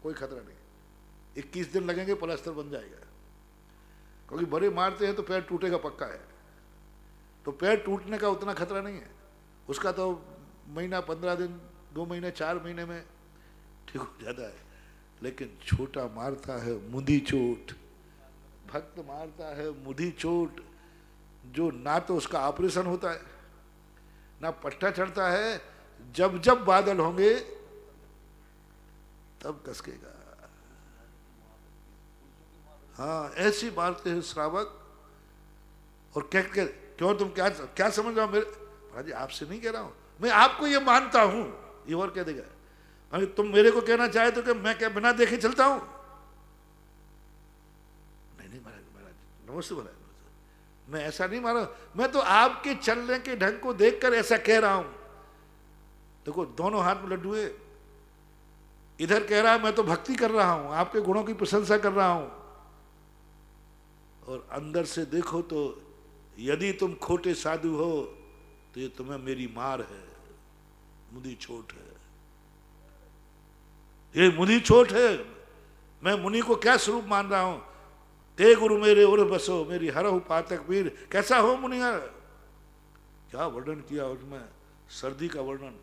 कोई खतरा नहीं। 21 दिन लगेंगे, प्लास्टर बन जाएगा। क्योंकि बड़े मारते हैं तो पैर टूटेगा पक्का है। तो पैर टूटने का उतना खतरा नहीं है, उसका तो महीना 15 दिन 2 महीने 4 महीने में ठीक हो जाता है। लेकिन छोटा मारता है मुंदी चोट, भक्त मारता है मुंदी चोट, जो ना तो उसका ऑपरेशन होता है ना पट्टा चढ़ता है। जब जब बादल होंगे तब कसकेगा। हाँ, ऐसी मारते हैं श्रावक। और क्यों तुम क्या समझ रहे हो मेरे भाजी, आपसे नहीं कह रहा हूं मैं, आपको ये मानता हूं, ये और कह देगा। अरे तुम मेरे को कहना चाहे तो कि मैं क्या बिना देखे चलता हूं? नहीं महाराज, नमस्ते महाराज, मैं ऐसा नहीं मारा। मैं तो आपके चलने के ढंग को देखकर ऐसा कह रहा हूं। देखो दोनों हाथ में लड्डू है, इधर कह रहा है मैं तो भक्ति कर रहा हूं, आपके गुणों की प्रशंसा कर रहा हूं, और अंदर से देखो तो यदि तुम खोटे साधु हो तो ये तुम्हें मेरी मार है, मुंदी चोट है, ये मुंदी चोट है। मैं मुनि को क्या स्वरूप मान रहा हूं, ते गुरु मेरे उर बसो मेरी हरहु पातक पीर। कैसा हो मुनिया, क्या वर्णन किया उसमें, सर्दी का वर्णन।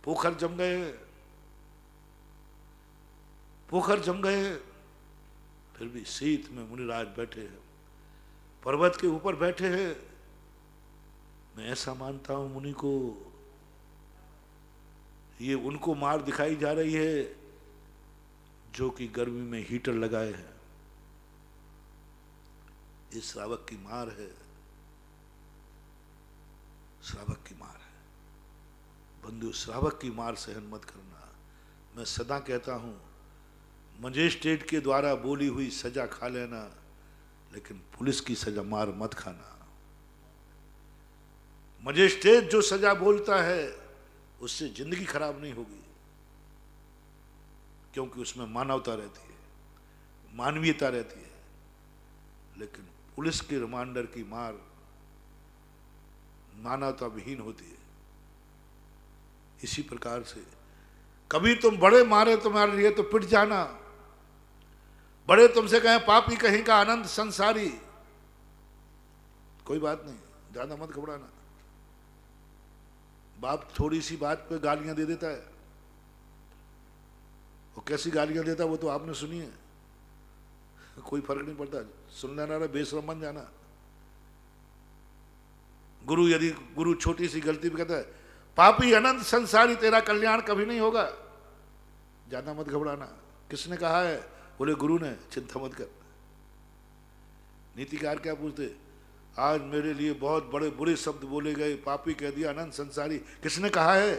पोखर जम गए, पोखर जम गए, फिर भी शीत में मुनिराज बैठे हैं, पर्वत के ऊपर बैठे हैं। मैं ऐसा मानता हूं मुनि को, ये उनको मार दिखाई जा रही है जो कि गर्मी में हीटर लगाए हैं। इस श्रावक की मार है, श्रावक की मार है। बंधु, श्रावक की मार सहन मत करना। मैं सदा कहता हूं, मजिस्ट्रेट के द्वारा बोली हुई सजा खा लेना, लेकिन पुलिस की सजा मार मत खाना। मजिस्ट्रेट जो सजा बोलता है उससे जिंदगी खराब नहीं होगी, क्योंकि उसमें मानवता रहती है, मानवीयता रहती है। लेकिन पुलिस के रिमांडर की मार मानवता विहीन होती है। इसी प्रकार से कभी तुम बड़े मारे तुम्हारे लिए तो पिट जाना, बड़े तुमसे कहें पापी कहीं का आनंद संसारी, कोई बात नहीं, ज्यादा मत घबराना। बाप थोड़ी सी बात पे गालियां दे देता है, वो कैसी गालियां देता है वो तो आपने सुनी है, कोई फर्क नहीं पड़ता। सुन लेना, बेशरम बन जाना। गुरु यदि गुरु छोटी सी गलती भी कहता है, पापी अनंत संसारी तेरा कल्याण कभी नहीं होगा, ज्यादा मत घबराना। किसने कहा है? बोले गुरु ने, चिंता मत कर। नीतिकार क्या पूछते, आज मेरे लिए बहुत बड़े बुरे शब्द बोले गए, पापी कह दिया, अनंत संसारी, किसने कहा है?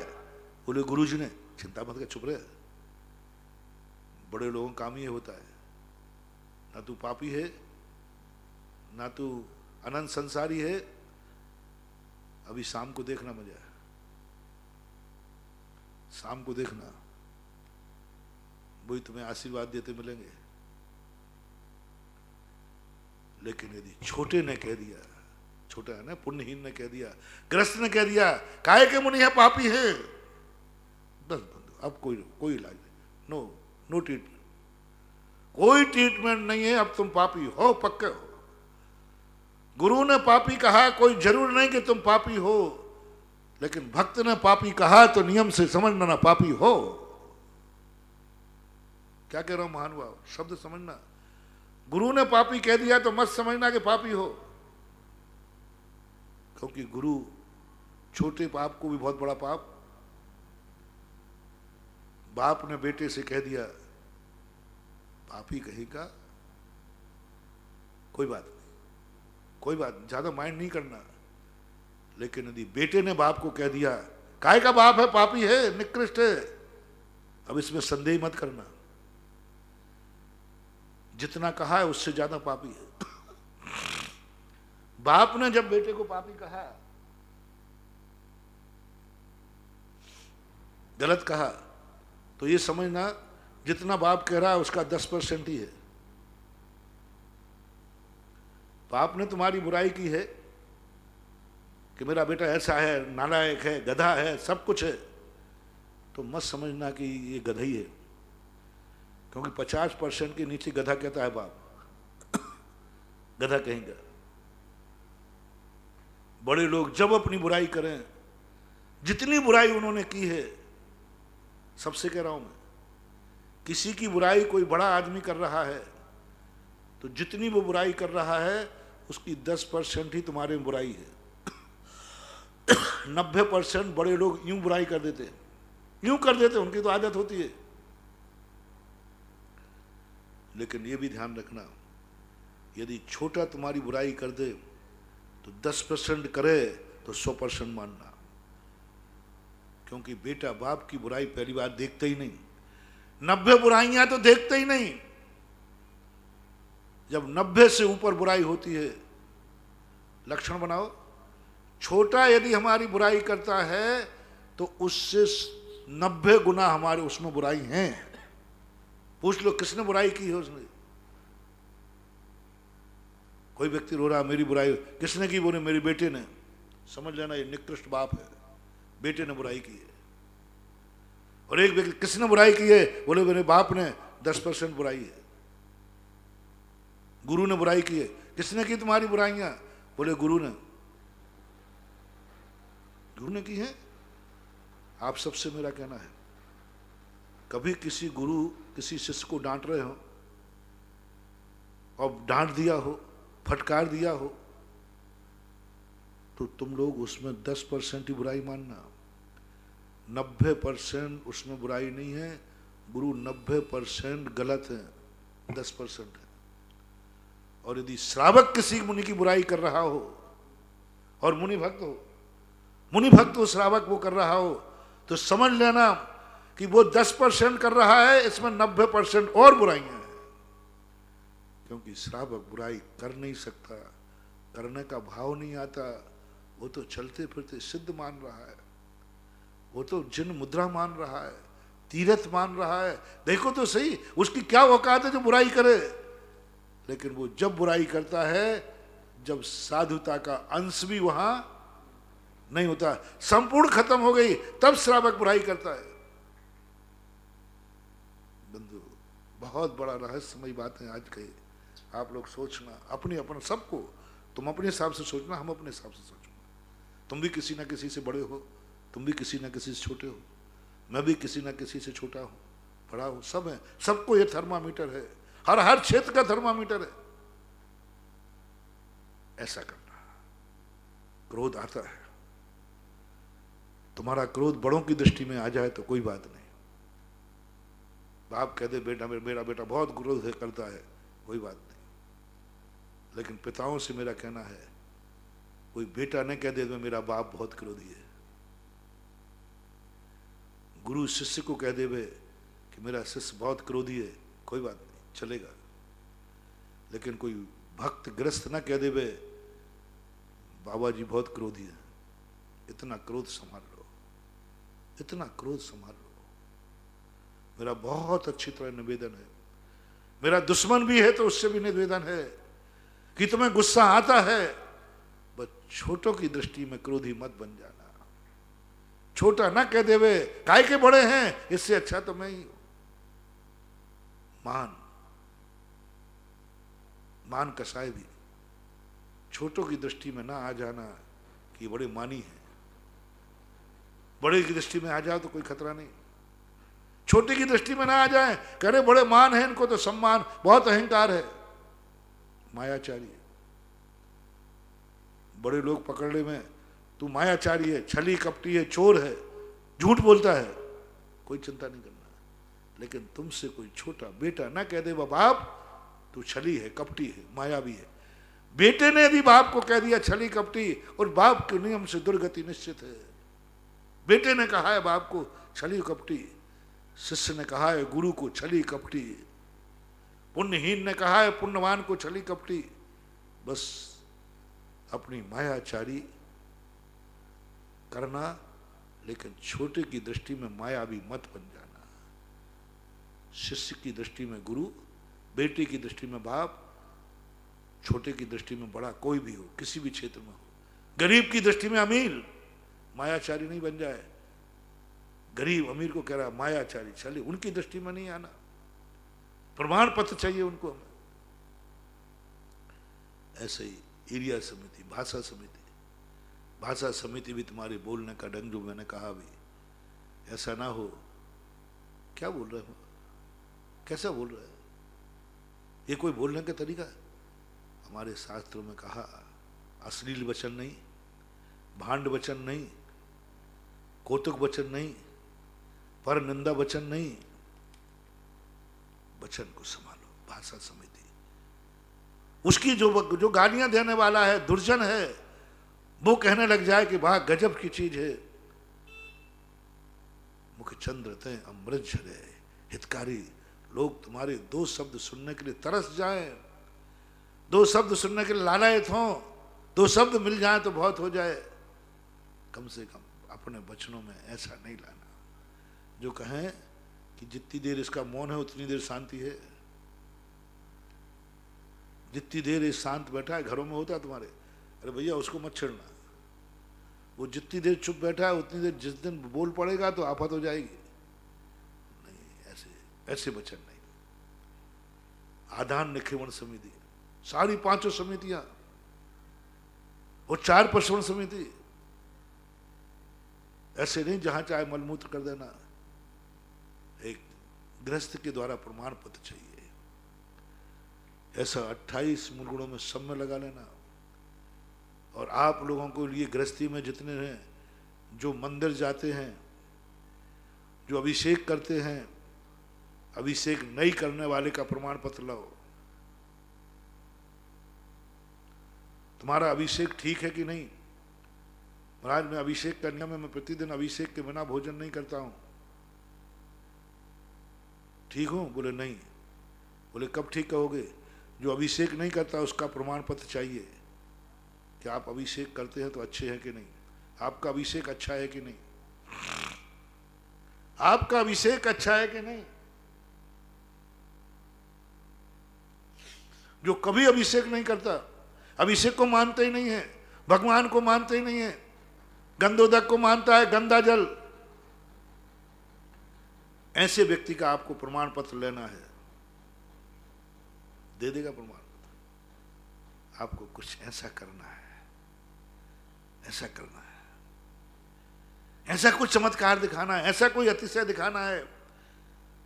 बोले गुरु जी ने। चिंता मत कर, चुप रहे। बड़े लोगों का काम ये होता है, ना तू पापी है ना तू अनंत संसारी है, अभी शाम को देखना मजा है, शाम को देखना, वही तुम्हें आशीर्वाद देते मिलेंगे। लेकिन यदि छोटे ने कह दिया, छोटा है ना, पुण्यहीन ने कह दिया, ग्रस्त ने कह दिया, काहे के मुनि है, पापी है, बस बंधु, अब कोई इलाज नहीं, नो ट्रीटमेंट, कोई ट्रीटमेंट नहीं है, अब तुम पापी हो, पक्के हो। गुरु ने पापी कहा, कोई जरूर नहीं कि तुम पापी हो, लेकिन भक्त ने पापी कहा तो नियम से समझना ना पापी हो। क्या कह रहा हूं महानुभाव, शब्द समझना। गुरु ने पापी कह दिया तो मत समझना कि पापी हो, क्योंकि गुरु छोटे पाप को भी बहुत बड़ा पाप, बाप ने बेटे से कह दिया पापी कहेगा, कोई बात नहीं, कोई बात, ज्यादा माइंड नहीं करना। लेकिन यदि बेटे ने बाप को कह दिया, काहे का बाप है, पापी है, निकृष्ट है, अब इसमें संदेह मत करना, जितना कहा है उससे ज्यादा पापी है। बाप ने जब बेटे को पापी कहा, गलत कहा, तो ये समझना जितना बाप कह रहा है उसका 10% ही है। बाप ने तुम्हारी बुराई की है कि मेरा बेटा ऐसा है, नालायक है, गधा है, सब कुछ है, तो मत समझना कि ये गधा ही है, क्योंकि 50% के नीचे गधा कहता है बाप, गधा कहेंगे। बड़े लोग जब अपनी बुराई करें, जितनी बुराई उन्होंने की है, सबसे कह रहा हूं मैं, किसी की बुराई कोई बड़ा आदमी कर रहा है तो जितनी वो बुराई कर रहा है उसकी 10% ही तुम्हारे में बुराई है। 90% बड़े लोग यूं बुराई कर देते, यूं कर देते, उनकी तो आदत होती है। लेकिन ये भी ध्यान रखना, यदि छोटा तुम्हारी बुराई कर दे तो 10% करे तो 100% मानना, क्योंकि बेटा बाप की बुराई पहली बार देखते ही नहीं, 90 बुराइयां तो देखते ही नहीं। जब 90 से ऊपर बुराई होती है, लक्षण बनाओ, छोटा यदि हमारी बुराई करता है तो उससे 90 गुना हमारे उसमें बुराई है। पूछ लो किसने बुराई की है उसने। कोई व्यक्ति रो रहा मेरी बुराई किसने की, बोले मेरे बेटे ने, समझ लेना ये निकृष्ट बाप है, बेटे ने बुराई की है। और एक व्यक्ति किसने बुराई की है, बोले मेरे बाप ने, 10% बुराई है। गुरु ने बुराई की है, किसने की तुम्हारी बुराइयां, बोले गुरु ने, गुरु ने की है। आप सबसे मेरा कहना है, कभी किसी गुरु किसी शिष्य को डांट रहे हो और डांट दिया हो, फटकार दिया हो, तो तुम लोग उसमें 10% ही बुराई मानना, 90% उसमें बुराई नहीं है। गुरु 90% गलत है, 10% है। और यदि श्रावक किसी मुनि की बुराई कर रहा हो और मुनि भक्त हो, मुनि भक्त हो, श्रावक वो कर रहा हो, तो समझ लेना कि वो 10% कर रहा है, इसमें 90% और बुराइयां हैं। क्योंकि श्रावक बुराई कर नहीं सकता, करने का भाव नहीं आता, वो तो चलते फिरते सिद्ध मान रहा है, वो तो जिन मुद्रा मान रहा है, तीर्थ मान रहा है। देखो तो सही उसकी क्या औकात है जो बुराई करे। लेकिन वो जब बुराई करता है जब साधुता का अंश भी वहां नहीं होता, संपूर्ण खत्म हो गई, तब श्रावक बुराई करता है। बंधु बहुत बड़ा रहस्यमयी बात है आज कही। आप लोग सोचना अपने अपने सबको, तुम अपने हिसाब से सोचना, हम अपने हिसाब से सोचना। तुम भी किसी ना किसी से बड़े हो, तुम भी किसी ना किसी से छोटे हो, मैं भी किसी ना किसी से छोटा हूं, बड़ा हूं, सब है, सबको ये थर्मामीटर है, हर क्षेत्र का थर्मामीटर है। ऐसा करना, क्रोध आता है। तुम्हारा क्रोध बड़ों की दृष्टि में आ जाए तो कोई बात नहीं। बाप कह दे बेटा मेरा बेटा बहुत क्रोध करता है, कोई बात नहीं। लेकिन पिताओं से मेरा कहना है, कोई बेटा न कह दे मेरा बाप बहुत क्रोधी है। गुरु शिष्य को कह देवे कि मेरा शिष्य बहुत क्रोधी है, कोई बात नहीं, चलेगा। लेकिन कोई भक्त ग्रस्त ना कह देवे बाबा जी बहुत क्रोधी है। इतना क्रोध संभाल लो, इतना क्रोध संभाल लो। मेरा बहुत अच्छी तरह निवेदन है, मेरा दुश्मन भी है तो उससे भी निवेदन है कि तुम्हें गुस्सा आता है, बस छोटों की दृष्टि में क्रोधी मत बन जाना। छोटा ना कह देवे काय के बड़े हैं, इससे अच्छा तो मैं ही हूं। मान कसाय भी छोटों की दृष्टि में ना आ जाना कि बड़े मानी हैं। बड़े की दृष्टि में आ जाओ तो कोई खतरा नहीं, छोटे की दृष्टि में ना आ जाए, कह रहे बड़े मान है इनको तो सम्मान, बहुत अहंकार है, मायाचारी है। बड़े लोग पकड़ने में तू मायाचारी है, छली कपटी है, चोर है, झूठ बोलता है, कोई चिंता नहीं करना। लेकिन तुमसे कोई छोटा बेटा ना कह दे बाप तू छली है, कपटी है, मायावी है। बेटे ने भी बाप को कह दिया छली कपटी, और बाप के नियम से दुर्गति निश्चित है। बेटे ने कहा है बाप को छली कपटी, शिष्य ने कहा है गुरु को छली कपटी, पुण्यहीन ने कहा है पुण्यवान को छली कपटी। बस अपनी मायाचारी करना, लेकिन छोटे की दृष्टि में मायावी मत बन जाना। शिष्य की दृष्टि में गुरु, बेटे की दृष्टि में बाप, छोटे की दृष्टि में बड़ा, कोई भी हो, किसी भी क्षेत्र में हो। गरीब की दृष्टि में अमीर, मायाचारी नहीं बन जाए। गरीब अमीर को कह रहा मायाचारी, चले उनकी दृष्टि में नहीं आना। प्रमाण पत्र चाहिए उनको हमें। ऐसे ही एरिया समिति, भाषा समिति, भाषा समिति भी तुम्हारे बोलने का ढंग जो मैंने कहा भी ऐसा ना हो। क्या बोल रहे हो, कैसा बोल रहे हैं, ये कोई बोलने का तरीका है? हमारे शास्त्रों में कहा अश्लील वचन नहीं, भांड वचन नहीं, कौतुक वचन नहीं, पर निंदा वचन नहीं। वचन को संभालो। भाषा समिति उसकी जो गालियां देने वाला है, दुर्जन है, वो कहने लग जाए कि वाह गजब की चीज है। मुख चंद्र थे अमृत झरे, हितकारी लोग तुम्हारे दो शब्द सुनने के लिए तरस जाएं, दो शब्द सुनने के लिए लालायत हों, दो शब्द मिल जाए तो बहुत हो जाए। कम से कम अपने वचनों में ऐसा नहीं लाना जो कहें कि जितनी देर इसका मौन है उतनी देर शांति है। जितनी देर ये शांत बैठा है, घरों में होता है तुम्हारे, अरे भैया उसको मत छेड़ना। वो जितनी देर चुप बैठा है उतनी देर जिस दिन बोल पड़ेगा तो आफत हो जाएगी। नहीं, ऐसे वचन नहीं। आदान निखेवण समिति, सारी पांचों समितियां और 4 प्रश्न समिति, ऐसे नहीं जहां चाहे मलमूत्र कर देना। एक गृहस्थ के द्वारा प्रमाण पत्र चाहिए। ऐसा 28 मूल गुणों में सब में लगा लेना। और आप लोगों को लिए गृहस्थी में जितने हैं, जो मंदिर जाते हैं, जो अभिषेक करते हैं, अभिषेक नहीं करने वाले का प्रमाण पत्र लाओ। तुम्हारा अभिषेक ठीक है कि नहीं? महाराज मैं अभिषेक का नियम है, मैं प्रतिदिन अभिषेक के बिना भोजन नहीं करता हूं। ठीक हूं? बोले नहीं। बोले कब ठीक कहोगे? जो अभिषेक नहीं करता उसका प्रमाण पत्र चाहिए कि आप अभिषेक करते हैं तो अच्छे हैं कि नहीं, आपका अभिषेक अच्छा है कि नहीं, आपका अभिषेक अच्छा है कि नहीं। जो कभी अभिषेक नहीं करता, अभिषेक को मानते ही नहीं है, भगवान को मानते ही नहीं है, गंधोदक को मानता है, गंदा जल, ऐसे व्यक्ति का आपको प्रमाण पत्र लेना है। दे देगा प्रमाण पत्र। आपको कुछ ऐसा करना है, ऐसा करना है, ऐसा कुछ चमत्कार दिखाना है, ऐसा कोई अतिशय दिखाना है।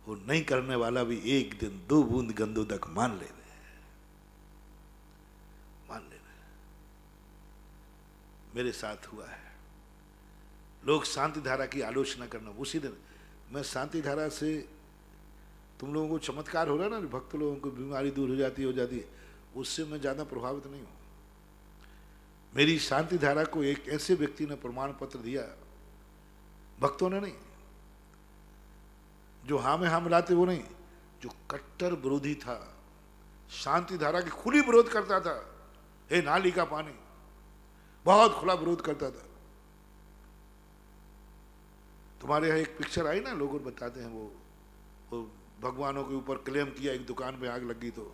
वो नहीं करने वाला भी एक दिन 2 बूंद गंधोदक मान ले। मेरे साथ हुआ है। लोग शांति धारा की आलोचना करना, उसी दिन मैं शांति धारा से तुम लोगों को चमत्कार हो रहा है ना, भक्त लोगों को बीमारी दूर हो जाती है, उससे मैं ज़्यादा प्रभावित नहीं हूँ। मेरी शांति धारा को एक ऐसे व्यक्ति ने प्रमाण पत्र दिया, भक्तों ने नहीं, जो हाँ में हाँ मिलाते वो नहीं, जो कट्टर विरोधी था, शांति धारा की खुली विरोध करता था, हे नाली का पानी, बहुत खुला विरोध करता था। तुम्हारे यहाँ एक पिक्चर आई ना, लोग बताते हैं वो भगवानों के ऊपर क्लेम किया, एक दुकान में आग लगी तो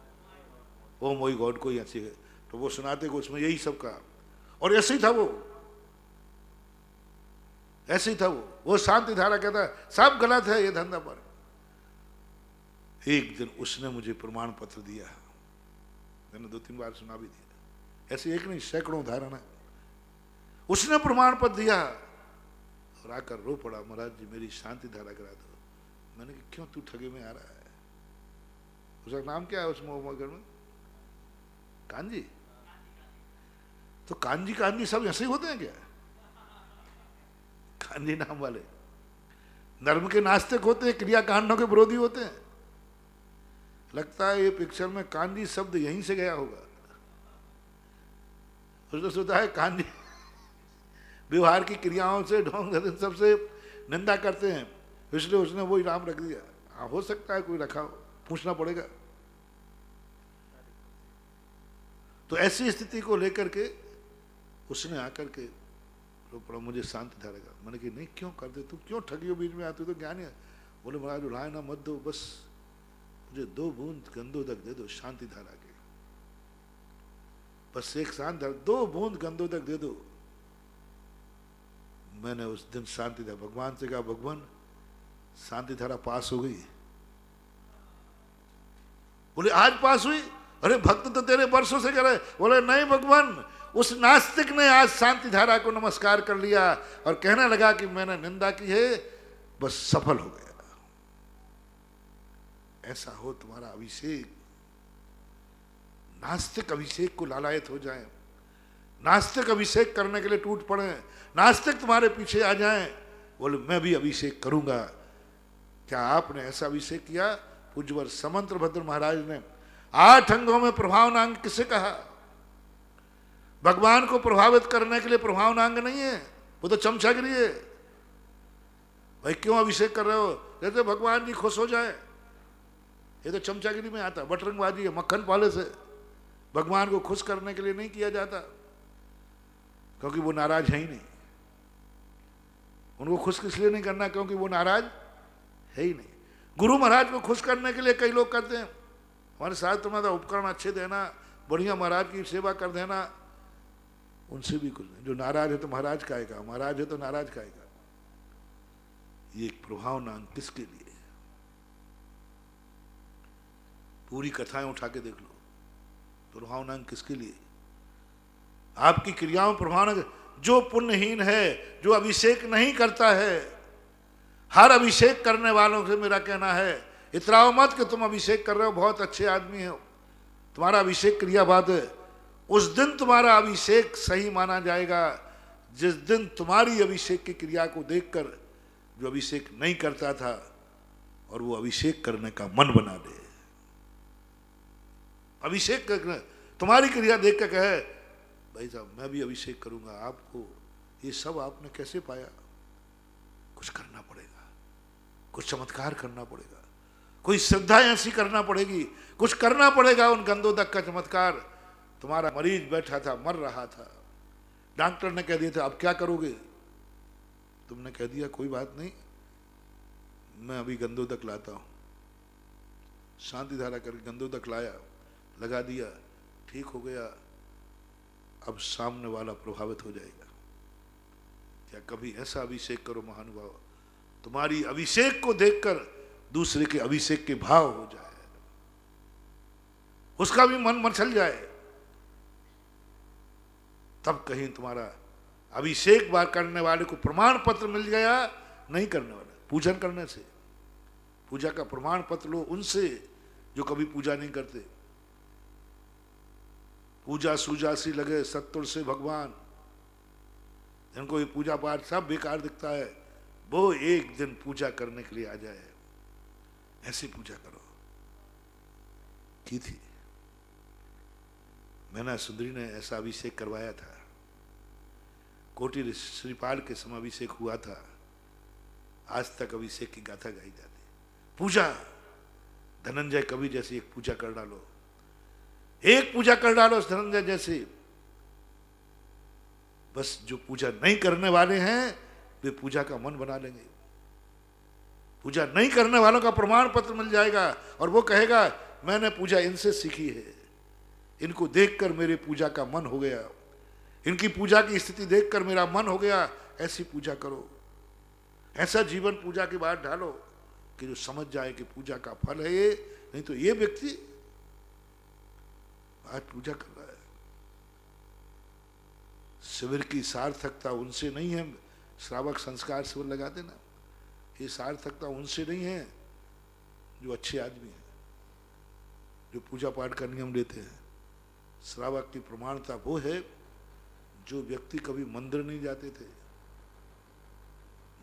ओ मोई गॉड को ही ऐसी है, तो वो सुनाते को उसमें यही सब कहा, और ऐसे ही था वो, ऐसे ही था वो शांति धारा कहता सब गलत है ये धंधा। पर एक दिन उसने मुझे प्रमाण पत्र दिया, मैंने 2-3 बार सुना भी दिया, ऐसे एक नहीं सैकड़ों उदाहरण है। उसने प्रमाण पत्र दिया और आकर रो पड़ा, महाराज जी मेरी शांति धारा करा दो। मैंने कहा क्यों, तू ठगे में आ रहा है? उसका नाम क्या है उस मोहम्मद में? कांजी। तो कांजी सब ऐसे ही होते हैं क्या? कांजी नाम वाले धर्म के नास्तिक होते हैं, क्रिया कांडों के विरोधी होते हैं। लगता है ये पिक्चर में कांजी शब्द यहीं से गया होगा। उसने सोचा है कांजी व्यवहार की क्रियाओं से ढोंग सबसे निंदा करते हैं, इसलिए उसने वही नाम रख दिया। हाँ हो सकता है कोई रखा हो, पूछना पड़ेगा। तो ऐसी स्थिति को लेकर के उसने आकर के रो पड़ा, मुझे शांति धारा का। मैंने कहा नहीं क्यों कर दे, तू क्यों ठगियो बीच में आती, तो ज्ञान है। बोले महाराज उड़ाए ना मत दो, बस मुझे 2 बूंद गंदोदक दे दो शांति धारा के, बस एक शांत धारा, 2 बूंद गंदोदक दे दो। मैंने उस दिन शांति धारा भगवान से कहा, भगवान शांति धारा पास हो गई। बोले आज पास हुई? अरे भक्त तो तेरे वर्षों से कर रहे। बोले नहीं भगवान, उस नास्तिक ने आज शांति धारा को नमस्कार कर लिया और कहने लगा कि मैंने निंदा की है, बस सफल हो गया। ऐसा हो तुम्हारा अभिषेक, नास्तिक अभिषेक को लालायत हो जाए, नास्तिक अभिषेक करने के लिए टूट पड़े, नास्तिक तुम्हारे पीछे आ जाएं, बोले मैं भी अभिषेक करूंगा। क्या आपने ऐसा अभिषेक किया? पूज्यवर समंत भद्र महाराज ने 8 अंगों में प्रभावनांग किसे कहा? भगवान को प्रभावित करने के लिए प्रभावनांग नहीं है, वो तो चमचागिरी है। भाई क्यों अभिषेक कर रहे हो? जैसे भगवान जी खुश हो जाए, ये तो चमचागिरी में आता, बटरंगबाजी है, मक्खन पाले से। भगवान को खुश करने के लिए नहीं किया जाता, क्योंकि वो नाराज है ही नहीं। उनको खुश किस लिए नहीं करना? क्योंकि वो नाराज है ही नहीं। गुरु महाराज को खुश करने के लिए कई लोग करते हैं, हमारे शास्त्र में तो उपकरण अच्छे देना, बढ़िया महाराज की सेवा कर देना, उनसे भी कुछ नहीं। जो नाराज है तो महाराज खाएगा, महाराज है तो नाराज खाएगा। ये एक प्रभावनांग किसके लिए? पूरी कथाएं उठा के देख लो, प्रभावनांग किसके लिए? आपकी क्रियाओं प्रभावनांग। जो पुण्यहीन है, जो अभिषेक नहीं करता है, हर अभिषेक करने वालों से मेरा कहना है, इतराओ मत कि तुम अभिषेक कर रहे हो, बहुत अच्छे आदमी हो, तुम्हारा अभिषेक क्रियाबाद है। उस दिन तुम्हारा अभिषेक सही माना जाएगा जिस दिन तुम्हारी अभिषेक की क्रिया को देखकर जो अभिषेक नहीं करता था और वो अभिषेक करने का मन बना दे। अभिषेक करना, तुम्हारी क्रिया देख कर कहे भाई साहब मैं भी अभिषेक करूंगा आपको। ये सब आपने कैसे पाया? कुछ करना पड़ेगा, कुछ चमत्कार करना पड़ेगा, कोई श्रद्धा ऐसी करना पड़ेगी, कुछ करना पड़ेगा। उन गंदोदक का चमत्कार। तुम्हारा मरीज बैठा था, मर रहा था, डॉक्टर ने कह दिया था अब क्या करोगे? तुमने कह दिया कोई बात नहीं, मैं अभी गंदोदक लाता हूं। शांति धारा करके गंदोदक लाया, लगा दिया, ठीक हो गया। अब सामने वाला प्रभावित हो जाएगा। क्या कभी ऐसा अभिषेक करो महानुभाव, तुम्हारी अभिषेक को देखकर दूसरे के अभिषेक के भाव हो जाए, उसका भी मन मचल जाए, तब कहीं तुम्हारा अभिषेक बार करने वाले को प्रमाण पत्र मिल गया। नहीं करने वाले, पूजन करने से, पूजा का प्रमाण पत्र लो उनसे जो कभी पूजा नहीं करते। पूजा सूजा सी लगे सत्तुर से भगवान, जिनको ये पूजा पाठ सब बेकार दिखता है, वो एक दिन पूजा करने के लिए आ जाए। ऐसी पूजा करो। की थी मैना सुंदरी ने ऐसा अभिषेक करवाया था। कोटि श्रीपाल के समय अभिषेक हुआ था। आज तक अभिषेक की गाथा गाई जाती। पूजा धनंजय कवि जैसी एक पूजा कर डालो, एक पूजा कर डालो धनंजय जैसे। बस जो पूजा नहीं करने वाले हैं वे पूजा का मन बना लेंगे। पूजा नहीं करने वालों का प्रमाण पत्र मिल जाएगा और वो कहेगा मैंने पूजा इनसे सीखी है, इनको देखकर मेरे पूजा का मन हो गया, इनकी पूजा की स्थिति देखकर मेरा मन हो गया। ऐसी पूजा करो, ऐसा जीवन पूजा के बाद ढालो कि जो समझ जाए कि पूजा का फल है ये। नहीं तो ये व्यक्ति आज पूजा कर रहा है। शिविर की सार्थकता उनसे नहीं है, श्रावक संस्कार शिविर लगा देना, ये सार्थकता उनसे नहीं है जो अच्छे आदमी हैं, जो पूजा पाठ का नियम लेते हैं। श्रावक की प्रमाणता वो है जो व्यक्ति कभी मंदिर नहीं जाते थे,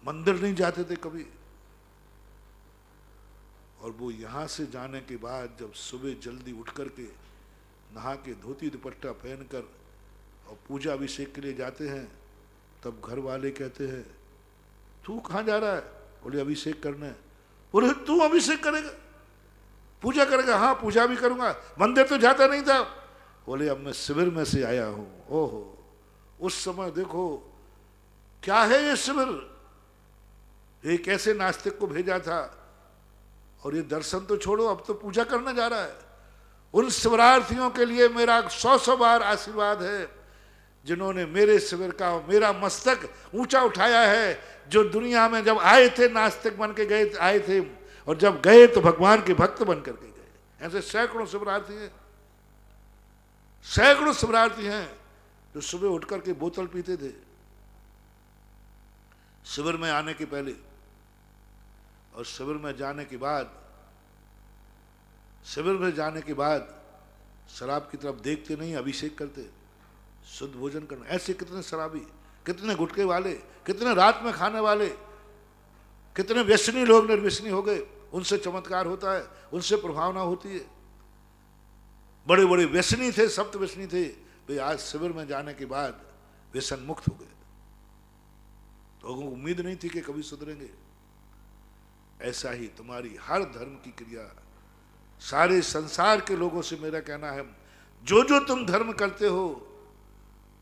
मंदिर नहीं जाते थे कभी, और वो यहां से जाने के बाद जब सुबह जल्दी उठ करके नहा के धोती दुपट्टा पहनकर और पूजा अभिषेक के लिए जाते हैं, तब घर वाले कहते हैं तू कहाँ जा रहा है? बोले अभिषेक करने। बोले तू अभिषेक करेगा, पूजा करेगा? हाँ पूजा भी करूंगा, मंदिर तो जाता नहीं था। बोले अब मैं शिविर में से आया हूं। ओहो, उस समय देखो क्या है ये शिविर, एक ऐसे नास्तिक को भेजा था और ये दर्शन तो छोड़ो अब तो पूजा करने जा रहा है। उन शिवरार्थियों के लिए मेरा 100 बार आशीर्वाद है जिन्होंने मेरे शिविर का मेरा मस्तक ऊंचा उठाया है, जो दुनिया में जब आए थे नास्तिक बन के गए आए थे और जब गए तो भगवान के भक्त बन करके गए। ऐसे सैकड़ों शिवरार्थी हैं, सैकड़ों शिवरार्थी हैं जो सुबह उठ करके बोतल पीते थे शिविर में आने के पहले, और शिविर में जाने के बाद, शिविर में जाने के बाद शराब की तरफ देखते नहीं, अभिषेक करते, शुद्ध भोजन करना। ऐसे कितने शराबी, कितने गुटके वाले, कितने रात में खाने वाले, कितने व्यसनी लोग निर्व्यसनी हो गए। उनसे चमत्कार होता है, उनसे प्रभावना होती है। बड़े बड़े व्यसनी थे, सप्त व्यसनी थे, वे आज शिविर में जाने के बाद व्यसन मुक्त हो गए। लोगों को उम्मीद नहीं थी कि कभी सुधरेंगे। ऐसा ही तुम्हारी हर धर्म की क्रिया, सारे संसार के लोगों से मेरा कहना है, जो जो तुम धर्म करते हो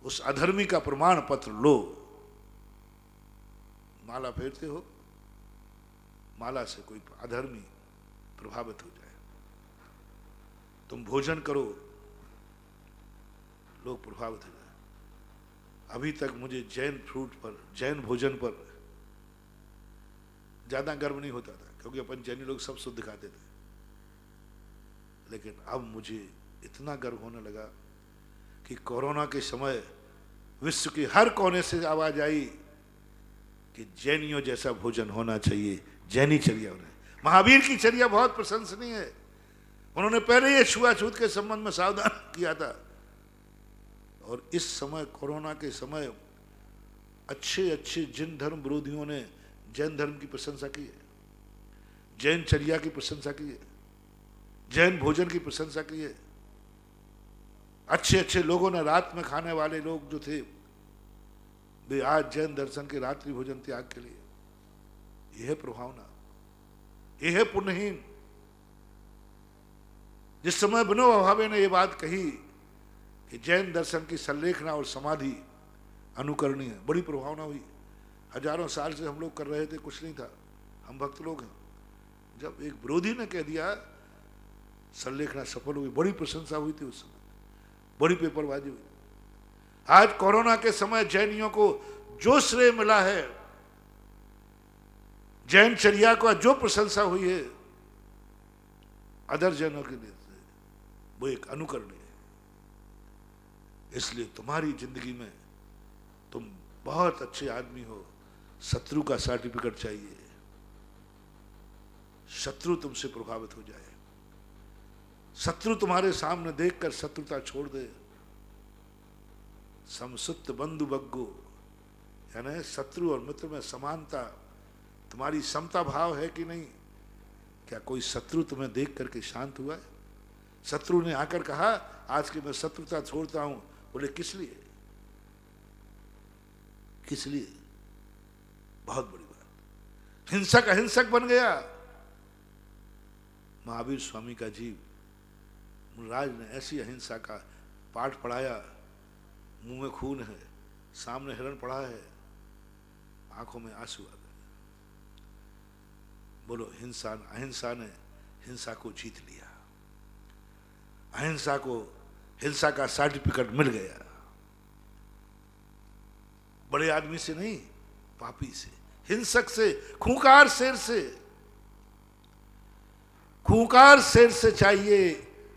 उस अधर्मी का प्रमाण पत्र लो। माला फेरते हो, माला से कोई अधर्मी प्रभावित हो जाए। तुम भोजन करो, लोग प्रभावित हो जाए। अभी तक मुझे जैन फ्रूट पर, जैन भोजन पर ज्यादा गर्व नहीं होता था, क्योंकि अपन जैनी लोग सब शुद्ध खाते थे। लेकिन अब मुझे इतना गर्व होने लगा कि कोरोना के समय विश्व के हर कोने से आवाज आई कि जैनियों जैसा भोजन होना चाहिए। जैनी चर्या उन्हें, महावीर की चर्या बहुत प्रशंसनीय है। उन्होंने पहले ये छुआछूत के संबंध में सावधान किया था, और इस समय कोरोना के समय अच्छे अच्छे जिन धर्म विरोधियों ने जैन धर्म की प्रशंसा की है, जैन चर्या की प्रशंसा की है, जैन भोजन की प्रशंसा की है। अच्छे अच्छे लोगों ने, रात में खाने वाले लोग जो थे, वे आज जैन दर्शन के रात्रि भोजन त्याग के लिए। यह है प्रभावना, यह है पुण्यहीन। जिस समय विनोबा भावे ने यह बात कही कि जैन दर्शन की संलेखना और समाधि अनुकरणीय है, बड़ी प्रभावना हुई। हजारों साल से हम लोग कर रहे थे, कुछ नहीं था, हम भक्त लोग हैं। जब एक विरोधी ने कह दिया संलेखना सफल हुई, बड़ी प्रशंसा हुई थी उस समय, बड़ी पेपरबाजी हुई। आज कोरोना के समय जैनियों को जो श्रेय मिला है, जैन चर्या को जो प्रशंसा हुई है अदर जैनों के लिए, वो एक अनुकरणीय है। इसलिए तुम्हारी जिंदगी में तुम बहुत अच्छे आदमी हो, शत्रु का सर्टिफिकेट चाहिए, शत्रु तुमसे प्रभावित हो जाए, शत्रु तुम्हारे सामने देखकर शत्रुता छोड़ दे। समसुत बंधु बग्गो यानी शत्रु और मित्र में समानता, तुम्हारी समता भाव है कि नहीं? क्या कोई शत्रु तुम्हें देख करके शांत हुआ है? शत्रु ने आकर कहा आज के मैं शत्रुता छोड़ता हूं। बोले किस लिए? किस लिए? बहुत बड़ी बात। हिंसक अहिंसक बन गया। महावीर स्वामी का जीव राज ने ऐसी अहिंसा का पाठ पढ़ाया, मुंह में खून है, सामने हिरण पड़ा है, आंखों में आंसू आ गए। बोलो अहिंसा ने हिंसा को जीत लिया। अहिंसा को हिंसा का सर्टिफिकेट मिल गया। बड़े आदमी से नहीं, पापी से, हिंसक से, खूंखार शेर से। खूंखार शेर से चाहिए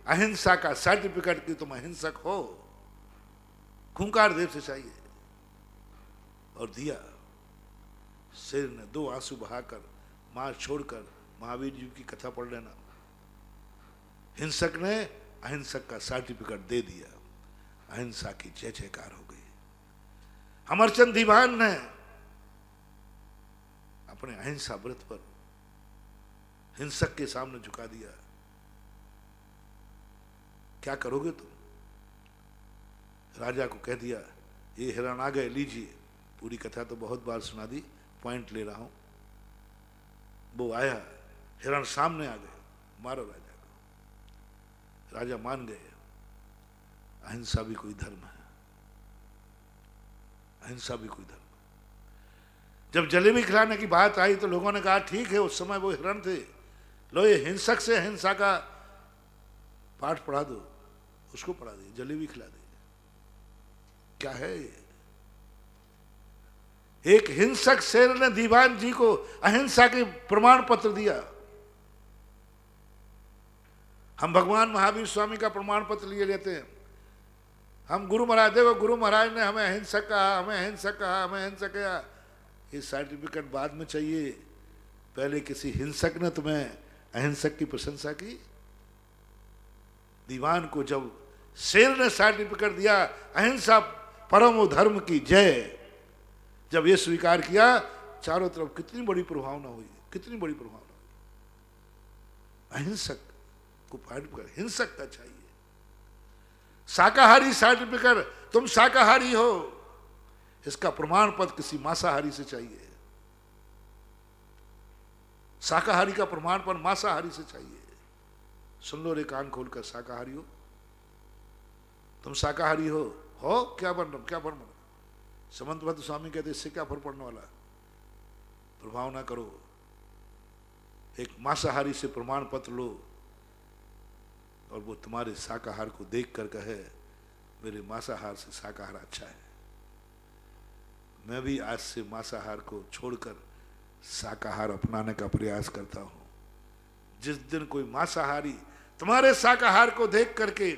अहिंसा का सर्टिफिकेट कि तुम अहिंसक हो। खूंखार देव से चाहिए। और दिया। शेर ने 2 आंसू बहाकर, मां छोड़कर महावीर जी की कथा पढ़ लेना। हिंसक ने अहिंसक का सर्टिफिकेट दे दिया। अहिंसा की जय जयकार हो गई। अमरचंद दीवान ने अपने अहिंसा व्रत पर हिंसक के सामने झुका दिया। क्या करोगे तुम? राजा को कह दिया ये हिरण आ गए, लीजिए। पूरी कथा तो बहुत बार सुना दी, पॉइंट ले रहा हूं। वो आया, हिरण सामने आ गए, मारो राजा को। राजा मान गए। अहिंसा भी कोई धर्म है। अहिंसा भी कोई धर्म है। जब जलेबी खिलाने की बात आई तो लोगों ने कहा ठीक है, उस समय वो हिरण थे, लो ये हिंसक से अहिंसा का पाठ पढ़ा दो। उसको पढ़ा दिए, जलेबी खिला दी। क्या है ये? एक हिंसक शेर ने दीवान जी को अहिंसा के प्रमाण पत्र दिया। हम भगवान महावीर स्वामी का प्रमाण पत्र लिए लेते हैं। हम गुरु महाराज, देखो गुरु महाराज ने हमें अहिंसक कहा, हमें अहिंसक कहा, हमें अहिंसक कहा। ये सर्टिफिकेट बाद में चाहिए। पहले किसी हिंसक ने तुम्हें अहिंसक की प्रशंसा की। दीवान को जब शेर ने सर्टिफिकेट दिया अहिंसा परम धर्म की जय, जब ये स्वीकार किया, चारों तरफ कितनी बड़ी प्रभावना हुई, कितनी बड़ी प्रभावना हुई। अहिंसक को सर्टिफिकेट हिंसक का चाहिए। शाकाहारी सर्टिफिकेट, तुम शाकाहारी हो, इसका प्रमाण पत्र किसी मांसाहारी से चाहिए। शाकाहारी का प्रमाण पत्र मांसाहारी से चाहिए। सुन लो रे कान खोलकर, शाकाहारी हो तुम? शाकाहारी हो क्या बन रहा, क्या बन? समंत भद्र स्वामी कहते इससे क्या फर्क पड़ने वाला? प्रभाव ना करो। एक मांसाहारी से प्रमाण पत्र लो और वो तुम्हारे शाकाहार को देख कर कहे मेरे मांसाहार से शाकाहार अच्छा है। मैं भी आज से मांसाहार को छोड़कर शाकाहार अपनाने का प्रयास करता हूं। जिस दिन कोई मांसाहारी तुम्हारे शाकाहार को देख करके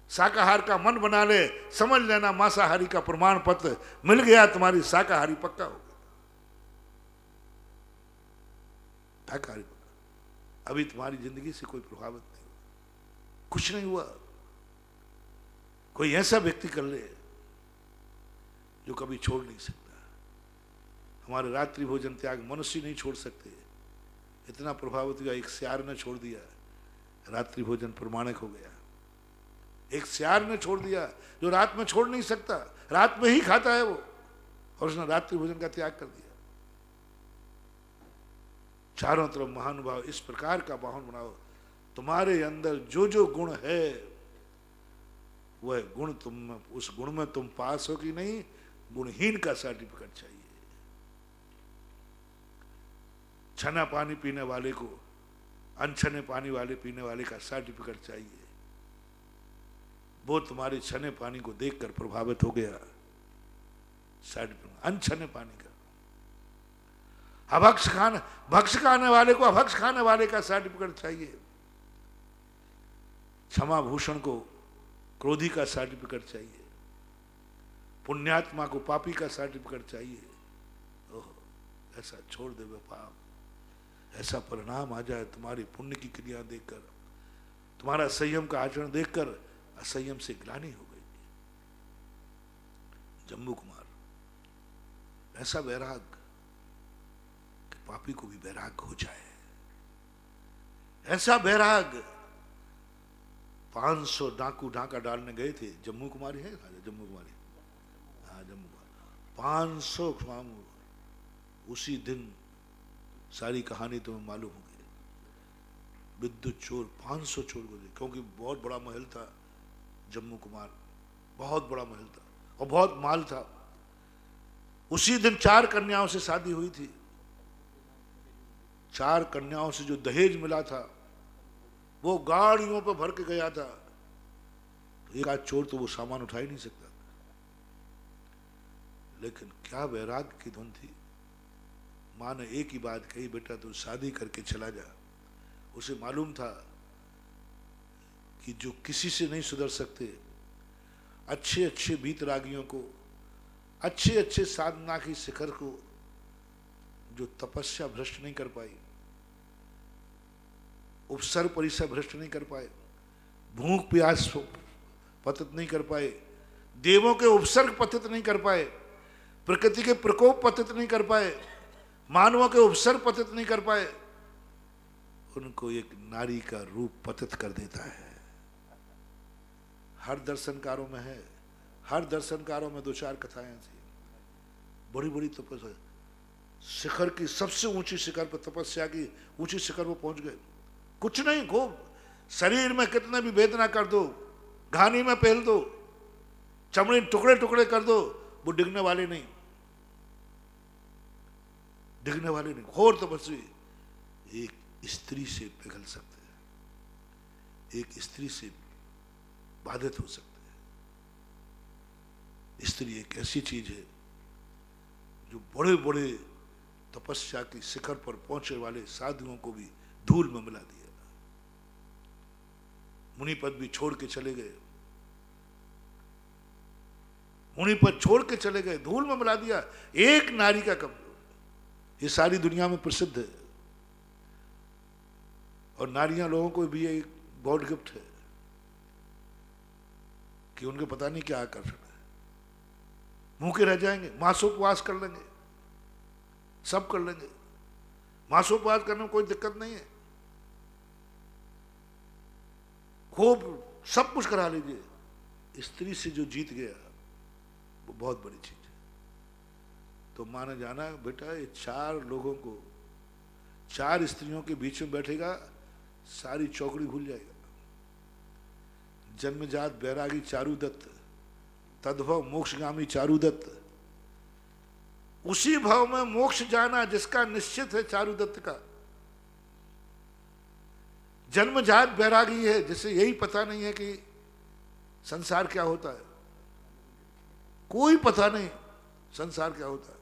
शाकाहार का मन बना ले, समझ लेना मांसाहारी का प्रमाण पत्र मिल गया, तुम्हारी शाकाहारी पक्का हो गया। शाकाहारी पक्का। अभी तुम्हारी जिंदगी से कोई प्रभावित नहीं हुआ, कुछ नहीं हुआ। कोई ऐसा व्यक्ति कर ले जो कभी छोड़ नहीं सकता। हमारे रात्रि भोजन त्याग मनुष्य नहीं छोड़ सकते। इतना प्रभावित हुआ, एक सियार ने छोड़ दिया, रात्रि भोजन प्रमाणिक हो गया। एक सियार ने छोड़ दिया जो रात में छोड़ नहीं सकता, रात में ही खाता है वो, और उसने रात्रि भोजन का त्याग कर दिया। चारों तरफ महानुभाव इस प्रकार का वाहन बनाओ, तुम्हारे अंदर जो जो गुण है वह गुण तुम, उस गुण में तुम पास हो कि नहीं, गुणहीन का सर्टिफिकेट चाहिए। छना पानी पीने वाले को अनछने पानी वाले पीने वाले का सर्टिफिकेट चाहिए। वो तुम्हारे छने पानी को देखकर प्रभावित हो गया, सर्टिफिकेट अनछने पानी का। भक्ष खाने वाले को अभक्ष खाने वाले का सर्टिफिकेट चाहिए। क्षमा भूषण को क्रोधी का सर्टिफिकेट चाहिए। पुण्यात्मा को पापी का सर्टिफिकेट चाहिए। ओह, ऐसा छोड़ दे पाप, ऐसा परिणाम आ जाए तुम्हारी पुण्य की क्रिया देखकर, तुम्हारा संयम का आचरण देखकर असंयम से ग्लानि हो गई। जम्बू कुमार ऐसा वैराग कि पापी को भी वैराग हो जाए, ऐसा वैराग। 500 डाकू डाका डालने गए थे, जम्मू कुमारी है, जम्मू कुमारी, हाँ जम्मू कुमारी, 500 स्वामी। उसी दिन सारी कहानी तुम्हें मालूम होगी। विद्युत चोर 500 चोर गुजरे, क्योंकि बहुत बड़ा महल था जम्मू कुमार, बहुत बड़ा महल था और बहुत माल था। उसी दिन 4 कन्याओं से शादी हुई थी। 4 कन्याओं से जो दहेज मिला था वो गाड़ियों पर भर के गया था। तो एक आध चोर तो वो सामान उठा ही नहीं सकता। लेकिन क्या वैराग की धुन थी। माँ ने एक ही बात कही, बेटा तू शादी करके चला जा। उसे मालूम था कि जो किसी से नहीं सुधर सकते, अच्छे अच्छे वीतरागियों को, अच्छे अच्छे साधना की शिखर को जो तपस्या भ्रष्ट नहीं कर पाई, उपसर्ग परिसर भ्रष्ट नहीं कर पाए, भूख प्यास पतित नहीं कर पाए, देवों के उपसर्ग पतित नहीं कर पाए, प्रकृति के प्रकोप पतित नहीं कर पाए, मानवों के उपसर्ग पतित नहीं कर पाए, उनको एक नारी का रूप पतित कर देता है। हर दर्शनकारों में है, हर दर्शनकारों में 2-4 कथाएं ऐसी बड़ी बड़ी तपस्या। शिखर की सबसे ऊंची शिखर पर, तपस्या की ऊंची शिखर पर पहुंच गए। कुछ नहीं, खूब शरीर में कितने भी वेदना कर दो, घानी में पहल दो, चमड़ी टुकड़े टुकड़े कर दो, वो डिगने वाले नहीं, डिगने वाले नहीं। घोर तपस्वी एक स्त्री से पिघल सकते हैं, एक स्त्री से बाधित हो सकते हैं। स्त्री एक ऐसी चीज है जो बड़े बड़े तपस्या की शिखर पर पहुंचे वाले साधुओं को भी धूल में मिला दिया। मुनिपद भी छोड़ के चले गए, मुनिपद छोड़ के चले गए, धूल में मिला दिया। एक नारी का कब्र, ये सारी दुनिया में प्रसिद्ध है। और नारियां लोगों को भी एक गॉड गिफ्ट है कि उनके पता नहीं क्या आकर्षण है। भूखे रह जाएंगे, मासोपवास कर लेंगे, सब कर लेंगे। मासोपवास करने में कोई दिक्कत नहीं है, खूब सब कुछ करा लीजिए। स्त्री से जो जीत गया वो बहुत बड़ी चीज है। तो माँ ने जाना, बेटा ये 4 लोगों को, 4 स्त्रियों के बीच में बैठेगा, सारी चौकड़ी भूल जाएगा। जन्मजात बैरागी चारुदत्त, तद्भव मोक्षगामी चारुदत्त, उसी भाव में मोक्ष जाना जिसका निश्चित है चारुदत्त का। जन्मजात बैरागी है जिसे यही पता नहीं है कि संसार क्या होता है, कोई पता नहीं संसार क्या होता है।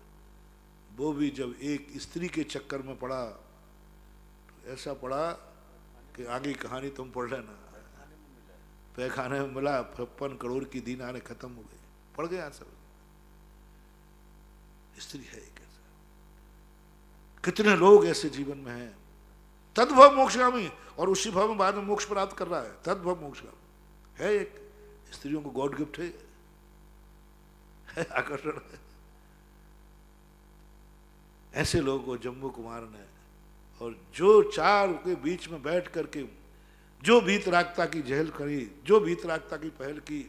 वो भी जब एक स्त्री के चक्कर में पड़ा तो ऐसा पड़ा कि आगे कहानी तुम पढ़ लेना। पैखाने में मिला 56 करोड़ की दीनारें खत्म हो गई, पड़ गया सब। स्त्री है एक ऐसा। कितने लोग ऐसे जीवन में हैं। तद्भव मोक्षगामी, और उसी भाव में बाद में मोक्ष प्राप्त कर रहा है। तद्भव मोक्षगामी है एक, स्त्रियों को गॉड गिफ्ट है आकर्षण है। ऐसे लोगों को जम्मू कुमार ने, और जो 4 के बीच में बैठ करके जो वीतरागता की जहल करी, जो वीतरागता की पहल की,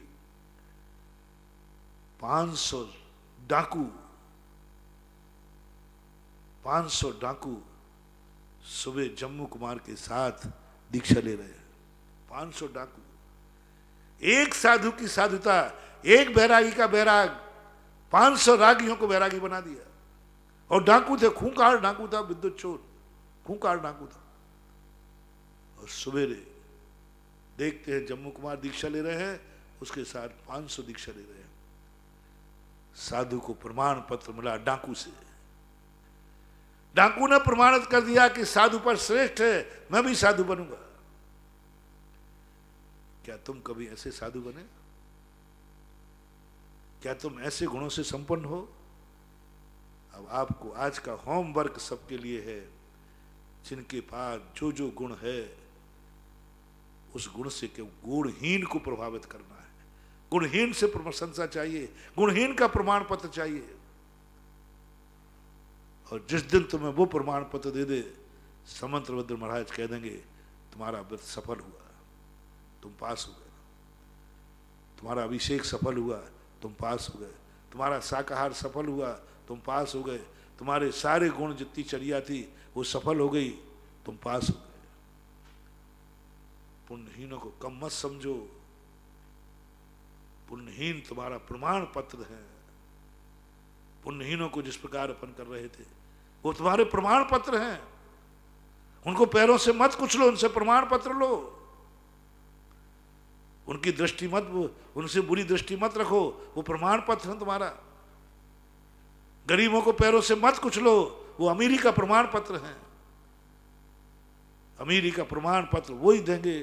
500 डाकू, 500 डाकू सुबह जम्मू कुमार के साथ दीक्षा ले रहे हैं। 500 डाकू, एक साधु की साधुता, एक बैरागी का बैराग, 500 रागियों को बैरागी बना दिया। और डाकू थे, खूंखार डाकू था, विद्युत चोर खूंखार डाकू था। और सवेरे देखते हैं जम्मू कुमार दीक्षा ले रहे हैं, उसके साथ 500 दीक्षा ले रहे हैं। साधु को प्रमाण पत्र मिला डाकू से। डाकू ने प्रमाणित कर दिया कि साधु पर श्रेष्ठ है, मैं भी साधु बनूंगा। क्या तुम कभी ऐसे साधु बने? क्या तुम ऐसे गुणों से संपन्न हो? अब आपको आज का होमवर्क सबके लिए है, जिनके पास जो जो गुण है उस गुण से क्यों गुणहीन को प्रभावित करना है। गुणहीन से प्रशंसा चाहिए, गुणहीन का प्रमाण पत्र चाहिए। और जिस दिन तुम्हें वो प्रमाण पत्र दे दे, समंतभद्र महाराज कह देंगे तुम्हारा व्रत सफल हुआ, तुम पास हो गए, तुम्हारा अभिषेक सफल हुआ, तुम पास हो गए, तुम्हारा शाकाहार सफल हुआ, तुम पास हो गए, तुम्हारे सारे गुण जितनी चर्या थी वो सफल हो गई, तुम पास हो गए। पुण्यहीनों को कम मत समझो, पुण्यहीन तुम्हारा प्रमाण पत्र है। पुण्यहीनों को जिस प्रकार अपन कर रहे थे वो तुम्हारे प्रमाण पत्र हैं, उनको पैरों से मत कुचलो, उनसे प्रमाण पत्र लो, उनकी दृष्टि मत, उनसे बुरी दृष्टि मत रखो, वो प्रमाण पत्र है तुम्हारा। गरीबों को पैरों से मत कुचलो, वो अमीरी का प्रमाण पत्र है। अमीरी का प्रमाण पत्र वो ही देंगे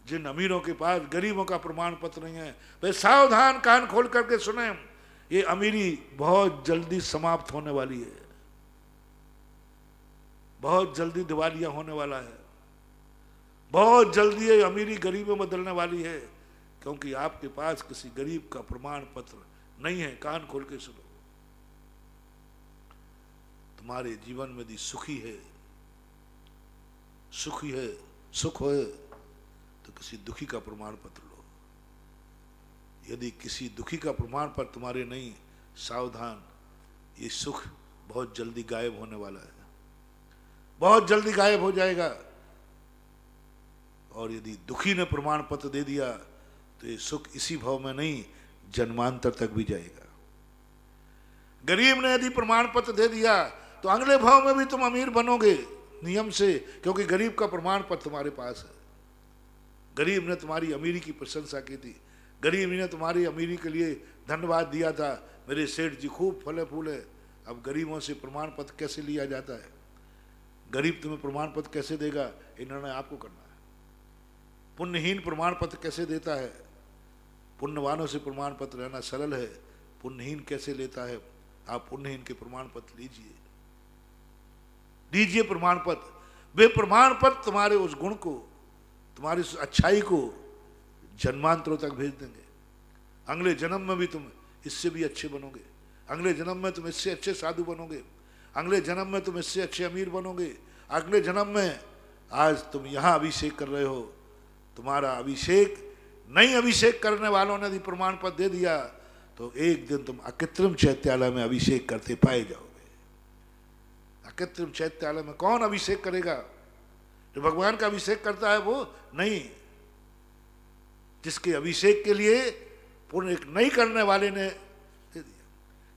जिन अमीरों के पास गरीबों का प्रमाण पत्र नहीं है। भाई सावधान, कान खोल करके सुने, ये अमीरी बहुत जल्दी समाप्त होने वाली है, बहुत जल्दी दिवालिया होने वाला है, बहुत जल्दी ये अमीरी गरीबी में बदलने वाली है, क्योंकि आपके पास किसी गरीब का प्रमाण पत्र नहीं है। कान खोल के सुनो, तुम्हारे जीवन में यदि सुखी है, सुखी है, सुख है तो किसी दुखी का प्रमाण पत्र लो। यदि किसी दुखी का प्रमाण पत्र तुम्हारे नहीं, सावधान, ये सुख बहुत जल्दी गायब होने वाला है, बहुत जल्दी गायब हो जाएगा। और यदि दुखी ने प्रमाण पत्र दे दिया तो ये सुख इसी भाव में नहीं, जन्मांतर तक भी जाएगा। गरीब ने यदि प्रमाण पत्र दे दिया तो अगले भाव में भी तुम अमीर बनोगे नियम से, क्योंकि गरीब का प्रमाण पत्र तुम्हारे पास है। गरीब ने तुम्हारी अमीरी की प्रशंसा की थी, गरीब ने तुम्हारी अमीरी के लिए धन्यवाद दिया था, मेरे सेठ जी खूब फले फूले। अब गरीबों से प्रमाण पत्र कैसे लिया जाता है? गरीब तुम्हें प्रमाण पत्र कैसे देगा? इन्होंने आपको करना है। पुण्यहीन प्रमाण पत्र कैसे देता है? पुण्यवानों से प्रमाण पत्र लेना सरल है, पुण्यहीन कैसे लेता है? आप पुण्यहीन के प्रमाण पत्र लीजिए, दीजिए प्रमाण पत्र। वे प्रमाण पत्र तुम्हारे उस गुण को, तुम्हारी उस अच्छाई को जन्मांतरों तक भेज देंगे। अगले जन्म में भी तुम इससे भी अच्छे बनोगे, अगले जन्म में तुम इससे अच्छे साधु बनोगे, अगले जन्म में तुम इससे अच्छे अमीर बनोगे, अगले जन्म में आज तुम यहाँ अभिषेक कर रहे हो, तुम्हारा अभिषेक नहीं अभिषेक करने वालों ने यदि प्रमाण पत्र दे दिया तो एक दिन तुम अकृत्रिम चैत्यालय में अभिषेक करते पाए जाओगे। अकृत्रिम चैत्यालय में कौन अभिषेक करेगा? जो भगवान का अभिषेक करता है वो नहीं, जिसके अभिषेक के लिए पुण्य एक नहीं करने वाले ने दे दिया।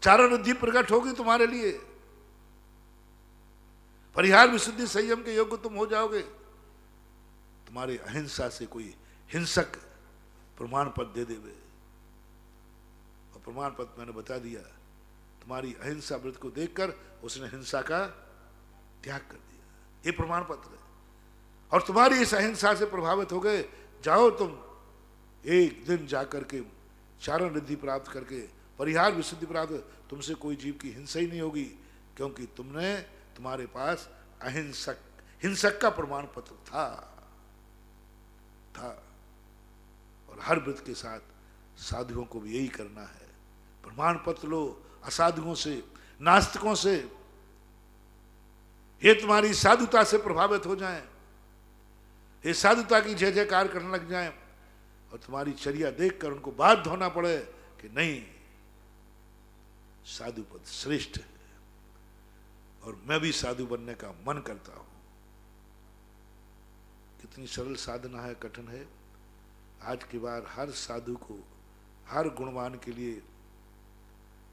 चारण रिद्धि प्रकट होगी तुम्हारे लिए, परिहार विशुद्धि संयम के योग्य तुम हो जाओगे। तुम्हारे अहिंसा से कोई हिंसक प्रमाण पत्र दे देवे, और प्रमाण पत्र मैंने बता दिया, तुम्हारी अहिंसा व्रत को देखकर उसने हिंसा का त्याग कर दिया, ये प्रमाण पत्र है। और तुम्हारी इस अहिंसा से प्रभावित हो गए, जाओ तुम एक दिन जाकर के चारण रिद्धि प्राप्त करके परिहार विशुद्धि प्राप्त, तुमसे कोई जीव की हिंसा ही नहीं होगी, क्योंकि तुम्हारे पास हिंसक का प्रमाण पत्र था। और हर व्रत के साथ साधुओं को भी यही करना है, प्रमाण पत्र लो असाधुओं से, नास्तिकों से, ये तुम्हारी साधुता से प्रभावित हो जाएं, ये साधुता की जय जयकार करने लग जाएं, और तुम्हारी चर्या देखकर उनको बाध्य होना पड़े कि नहीं, साधु पद श्रेष्ठ है और मैं भी साधु बनने का मन करता हूं। कितनी सरल साधना है, कठिन है। आज के बाद हर साधु को, हर गुणवान के लिए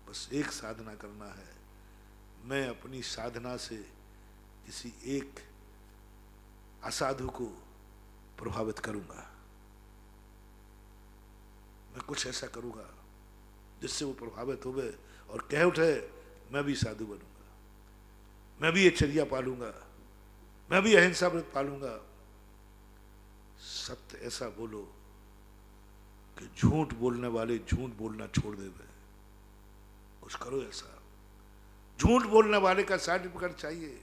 बस एक साधना करना है, मैं अपनी साधना से किसी एक असाधु को प्रभावित करूंगा, मैं कुछ ऐसा करूंगा जिससे वो प्रभावित हो गए और कह उठे मैं भी साधु बनूंगा, मैं भी ये चर्या पालूंगा, मैं भी अहिंसा व्रत पालूंगा। सत्य ऐसा बोलो कि झूठ बोलने वाले झूठ बोलना छोड़ देवे, कुछ करो ऐसा। झूठ बोलने वाले का सर्टिफिकेट चाहिए,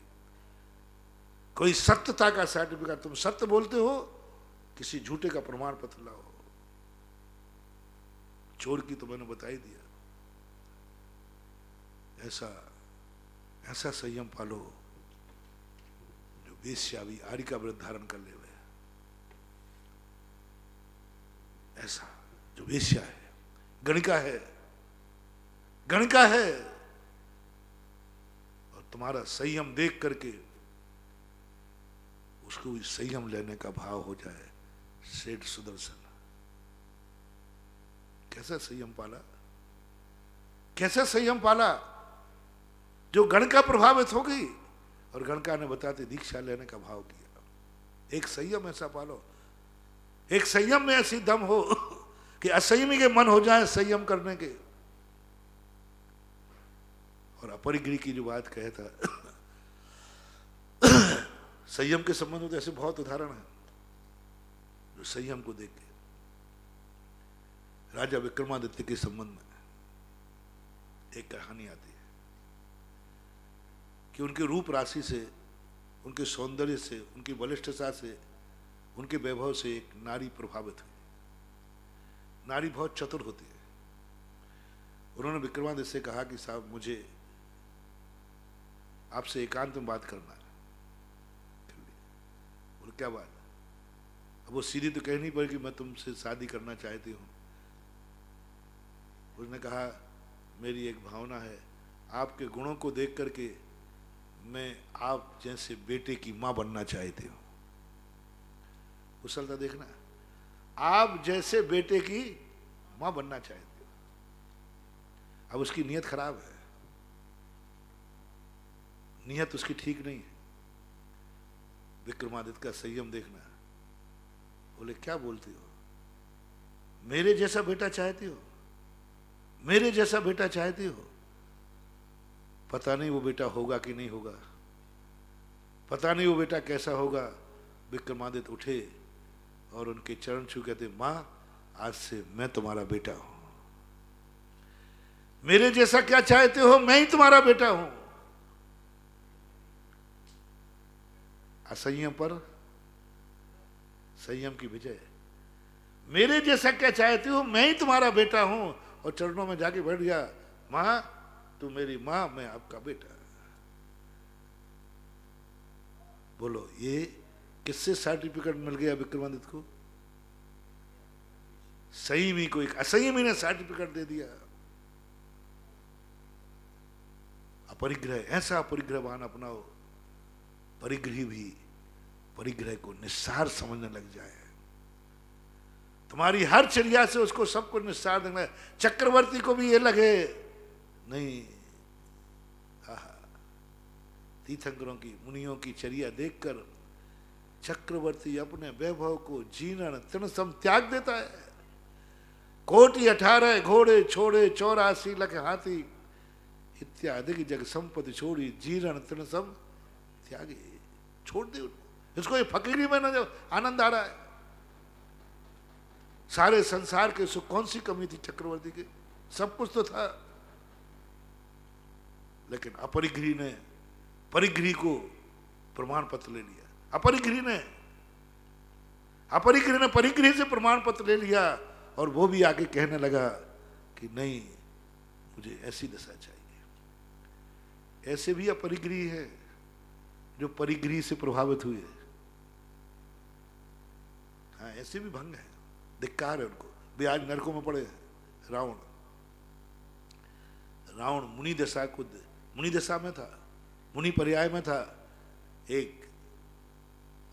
कोई सत्यता का सर्टिफिकेट। तुम सत्य बोलते हो, किसी झूठे का प्रमाण पत्र लाओ। चोर की तो मैंने बता ही दिया, ऐसा ऐसा संयम पालो जो वेश्या भी आरी का व्रत धारण कर ले। ऐसा जो वेश्या है, गणिका है, गणिका है, और तुम्हारा संयम देख करके उसको भी संयम लेने का भाव हो जाए। सेठ सुदर्शन कैसा संयम पाला, कैसा संयम पाला, जो गणिका प्रभावित हो गई और गणिका ने बताते दीक्षा लेने का भाव किया। एक संयम ऐसा पालो, एक संयम में ऐसी दम हो कि असंयमी के मन हो जाए संयम करने के। और अपरिग्रही की जो बात कहता संयम के संबंध में तो ऐसे बहुत उदाहरण है जो संयम को देख के। राजा विक्रमादित्य के संबंध में एक कहानी आती है कि उनके रूप राशि से, उनके सौंदर्य से, उनकी बलिष्ठता से, उनके वैभव से एक नारी प्रभावित हुई। नारी बहुत चतुर होती है। उन्होंने विक्रमादित्य से कहा कि साहब मुझे आपसे एकांत में बात करना है। बोले क्या बात? अब वो सीधी तो कह नहीं पड़ी कि मैं तुमसे शादी करना चाहती हूँ। उसने कहा मेरी एक भावना है, आपके गुणों को देख करके मैं आप जैसे बेटे की माँ बनना चाहती हूँ। कुशलता देखना, आप जैसे बेटे की मां बनना चाहते हो। अब उसकी नीयत खराब है, नीयत उसकी ठीक नहीं है। विक्रमादित्य का संयम देखना। बोले क्या बोलती हो, मेरे जैसा बेटा चाहती हो, मेरे जैसा बेटा चाहती हो? पता नहीं वो बेटा होगा कि नहीं होगा, पता नहीं वो बेटा कैसा होगा। विक्रमादित्य उठे और उनके चरण छू कहते मां आज से मैं तुम्हारा बेटा हूं। मेरे जैसा क्या चाहते हो, मैं ही तुम्हारा बेटा हूं। असंयम पर संयम की विजय। मेरे जैसा क्या चाहते हो, मैं ही तुम्हारा बेटा हूं। और चरणों में जाके बैठ गया, मां तू मेरी मां, मैं आपका बेटा। बोलो ये किससे सर्टिफिकेट मिल गया विक्रमादित्य को? संयमी को एक असंयमी ने सर्टिफिकेट दे दिया। अपरिग्रह, ऐसा अपरिग्रहवान अपनाओ, परिग्रही भी परिग्रह को निस्सार समझने लग जाए। तुम्हारी हर चर्या से उसको सबको निस्सार देना है। चक्रवर्ती को भी ये लगे नहीं, तीर्थंकरों की, मुनियों की चर्या देखकर चक्रवर्ती अपने वैभव को जीर्ण तृणसम त्याग देता है। कोटि 18 घोड़े छोड़े 84 लाख हाथी इत्यादि की जग संपत्ति छोड़ी जीर्ण तृणसम त्यागी। छोड़ दे उनको। इसको ये फकीरी में न आनंद आ रहा है। सारे संसार के सुख कौन सी कमी थी चक्रवर्ती के? सब कुछ तो था। लेकिन अपरिग्रही ने परिग्रही को प्रमाण पत्र ले लिया। अपरिग्रही ने परिग्रही से प्रमाण पत्र ले लिया और वो भी आके कहने लगा कि नहीं, मुझे ऐसी दशा चाहिए। ऐसे भी अपरिग्रही है जो परिग्रही से प्रभावित हुए। हाँ, ऐसे भी भंग है, धिक्कार है उनको भी। आज नरकों में पड़े हैं। रावण मुनि दशा में था, मुनि पर्याय में था। एक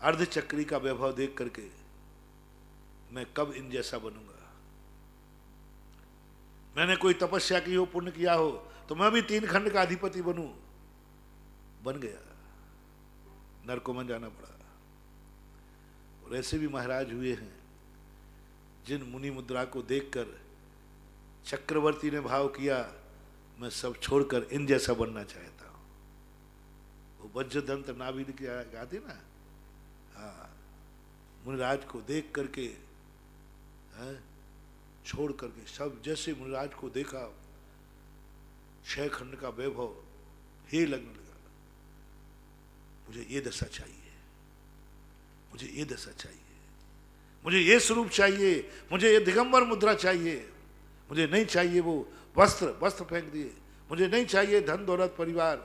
अर्धचक्री का वैभव देख करके मैं कब इन जैसा बनूंगा, मैंने कोई तपस्या की हो, पुण्य किया हो तो मैं भी 3 खंड का अधिपति बनूं। बन गया, नरकों में जाना पड़ा। और ऐसे भी महाराज हुए हैं जिन मुनि मुद्रा को देखकर चक्रवर्ती ने भाव किया, मैं सब छोड़कर इन जैसा बनना चाहता हूं। वो वज्रदंत नाभिद की आती ना, हाँ, मुनिराज को देख करके छोड़ करके सब, जैसे मुनिराज को देखा 6 खंड का वैभव ही लगने लगा। मुझे ये दशा चाहिए, मुझे ये दशा चाहिए, मुझे ये स्वरूप चाहिए, मुझे ये दिगंबर मुद्रा चाहिए। मुझे नहीं चाहिए वो वस्त्र फेंक दिए। मुझे नहीं चाहिए धन दौलत परिवार,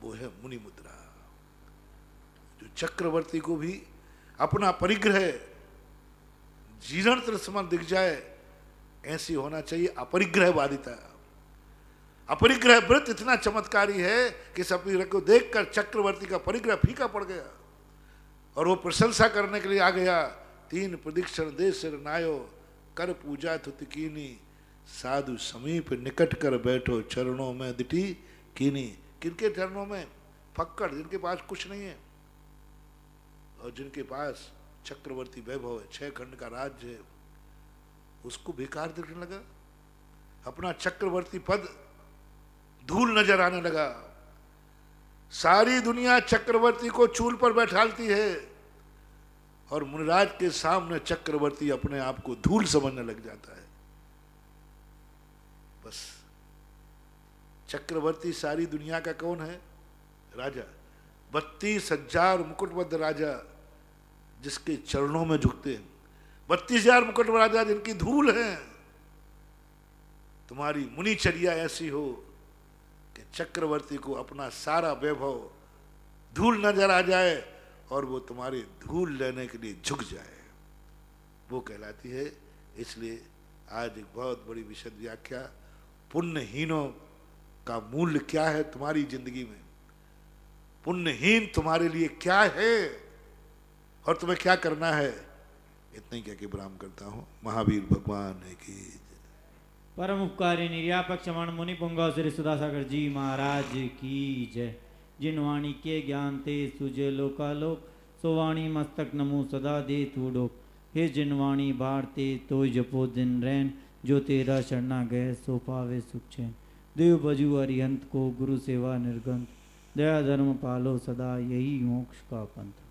वो है मुनि मुद्रा। जो चक्रवर्ती को भी अपना परिग्रह जीर्ण समान दिख जाए, ऐसी होना चाहिए अपरिग्रहवादिता। अपरिग्रह व्रत इतना चमत्कारी है कि सपीर को देखकर चक्रवर्ती का परिग्रह फीका पड़ गया और वो प्रशंसा करने के लिए आ गया। 3 प्रदक्षिण दे सिर नायो, कर पूजा तुतकीनी, साधु समीप निकट कर बैठो, चरणों में दिटी कीनी। किनके चरणों में? फक्कड़, जिनके पास कुछ नहीं है और जिनके पास चक्रवर्ती वैभव है, 6 खंड का राज्य है, उसको बेकार दिखने लगा। अपना चक्रवर्ती पद धूल नजर आने लगा। सारी दुनिया चक्रवर्ती को चूल पर बैठालती है और मुनिराज के सामने चक्रवर्ती अपने आप को धूल समझने लग जाता है। बस चक्रवर्ती सारी दुनिया का कौन है? राजा, 32,000 मुकुटबद्ध राजा जिसके चरणों में झुकते हैं, 32,000 मुकुटबद्ध राजा जिनकी धूल है। तुम्हारी मुनिचर्या ऐसी हो कि चक्रवर्ती को अपना सारा वैभव धूल नजर आ जाए और वो तुम्हारी धूल लेने के लिए झुक जाए, वो कहलाती है। इसलिए आज एक बहुत बड़ी विशद व्याख्या, पुण्यहीनों का मूल्य क्या है तुम्हारी जिंदगी में, पुण्यहीन तुम्हारे लिए क्या है और तुम्हें क्या करना है, इतना ही कह के विराम करता हूँ। महावीर भगवान की परम उपकारी निर्यापक क्षमण मुनि पुंगव श्री सुधासागर जी महाराज की जय। जिन वाणी के ज्ञान ते सुजे लोकालोक, सो वाणी मस्तक नमो सदा दे तूडो। हे जिन वाणी भारते तो जपो दिन रैन, जो तेरा शरणा गए सो पावे सुख चैन। देव बजू अरिहंत को गुरु सेवा निर्गंत, दया धर्म पालो सदा यही मोक्ष का पंथ।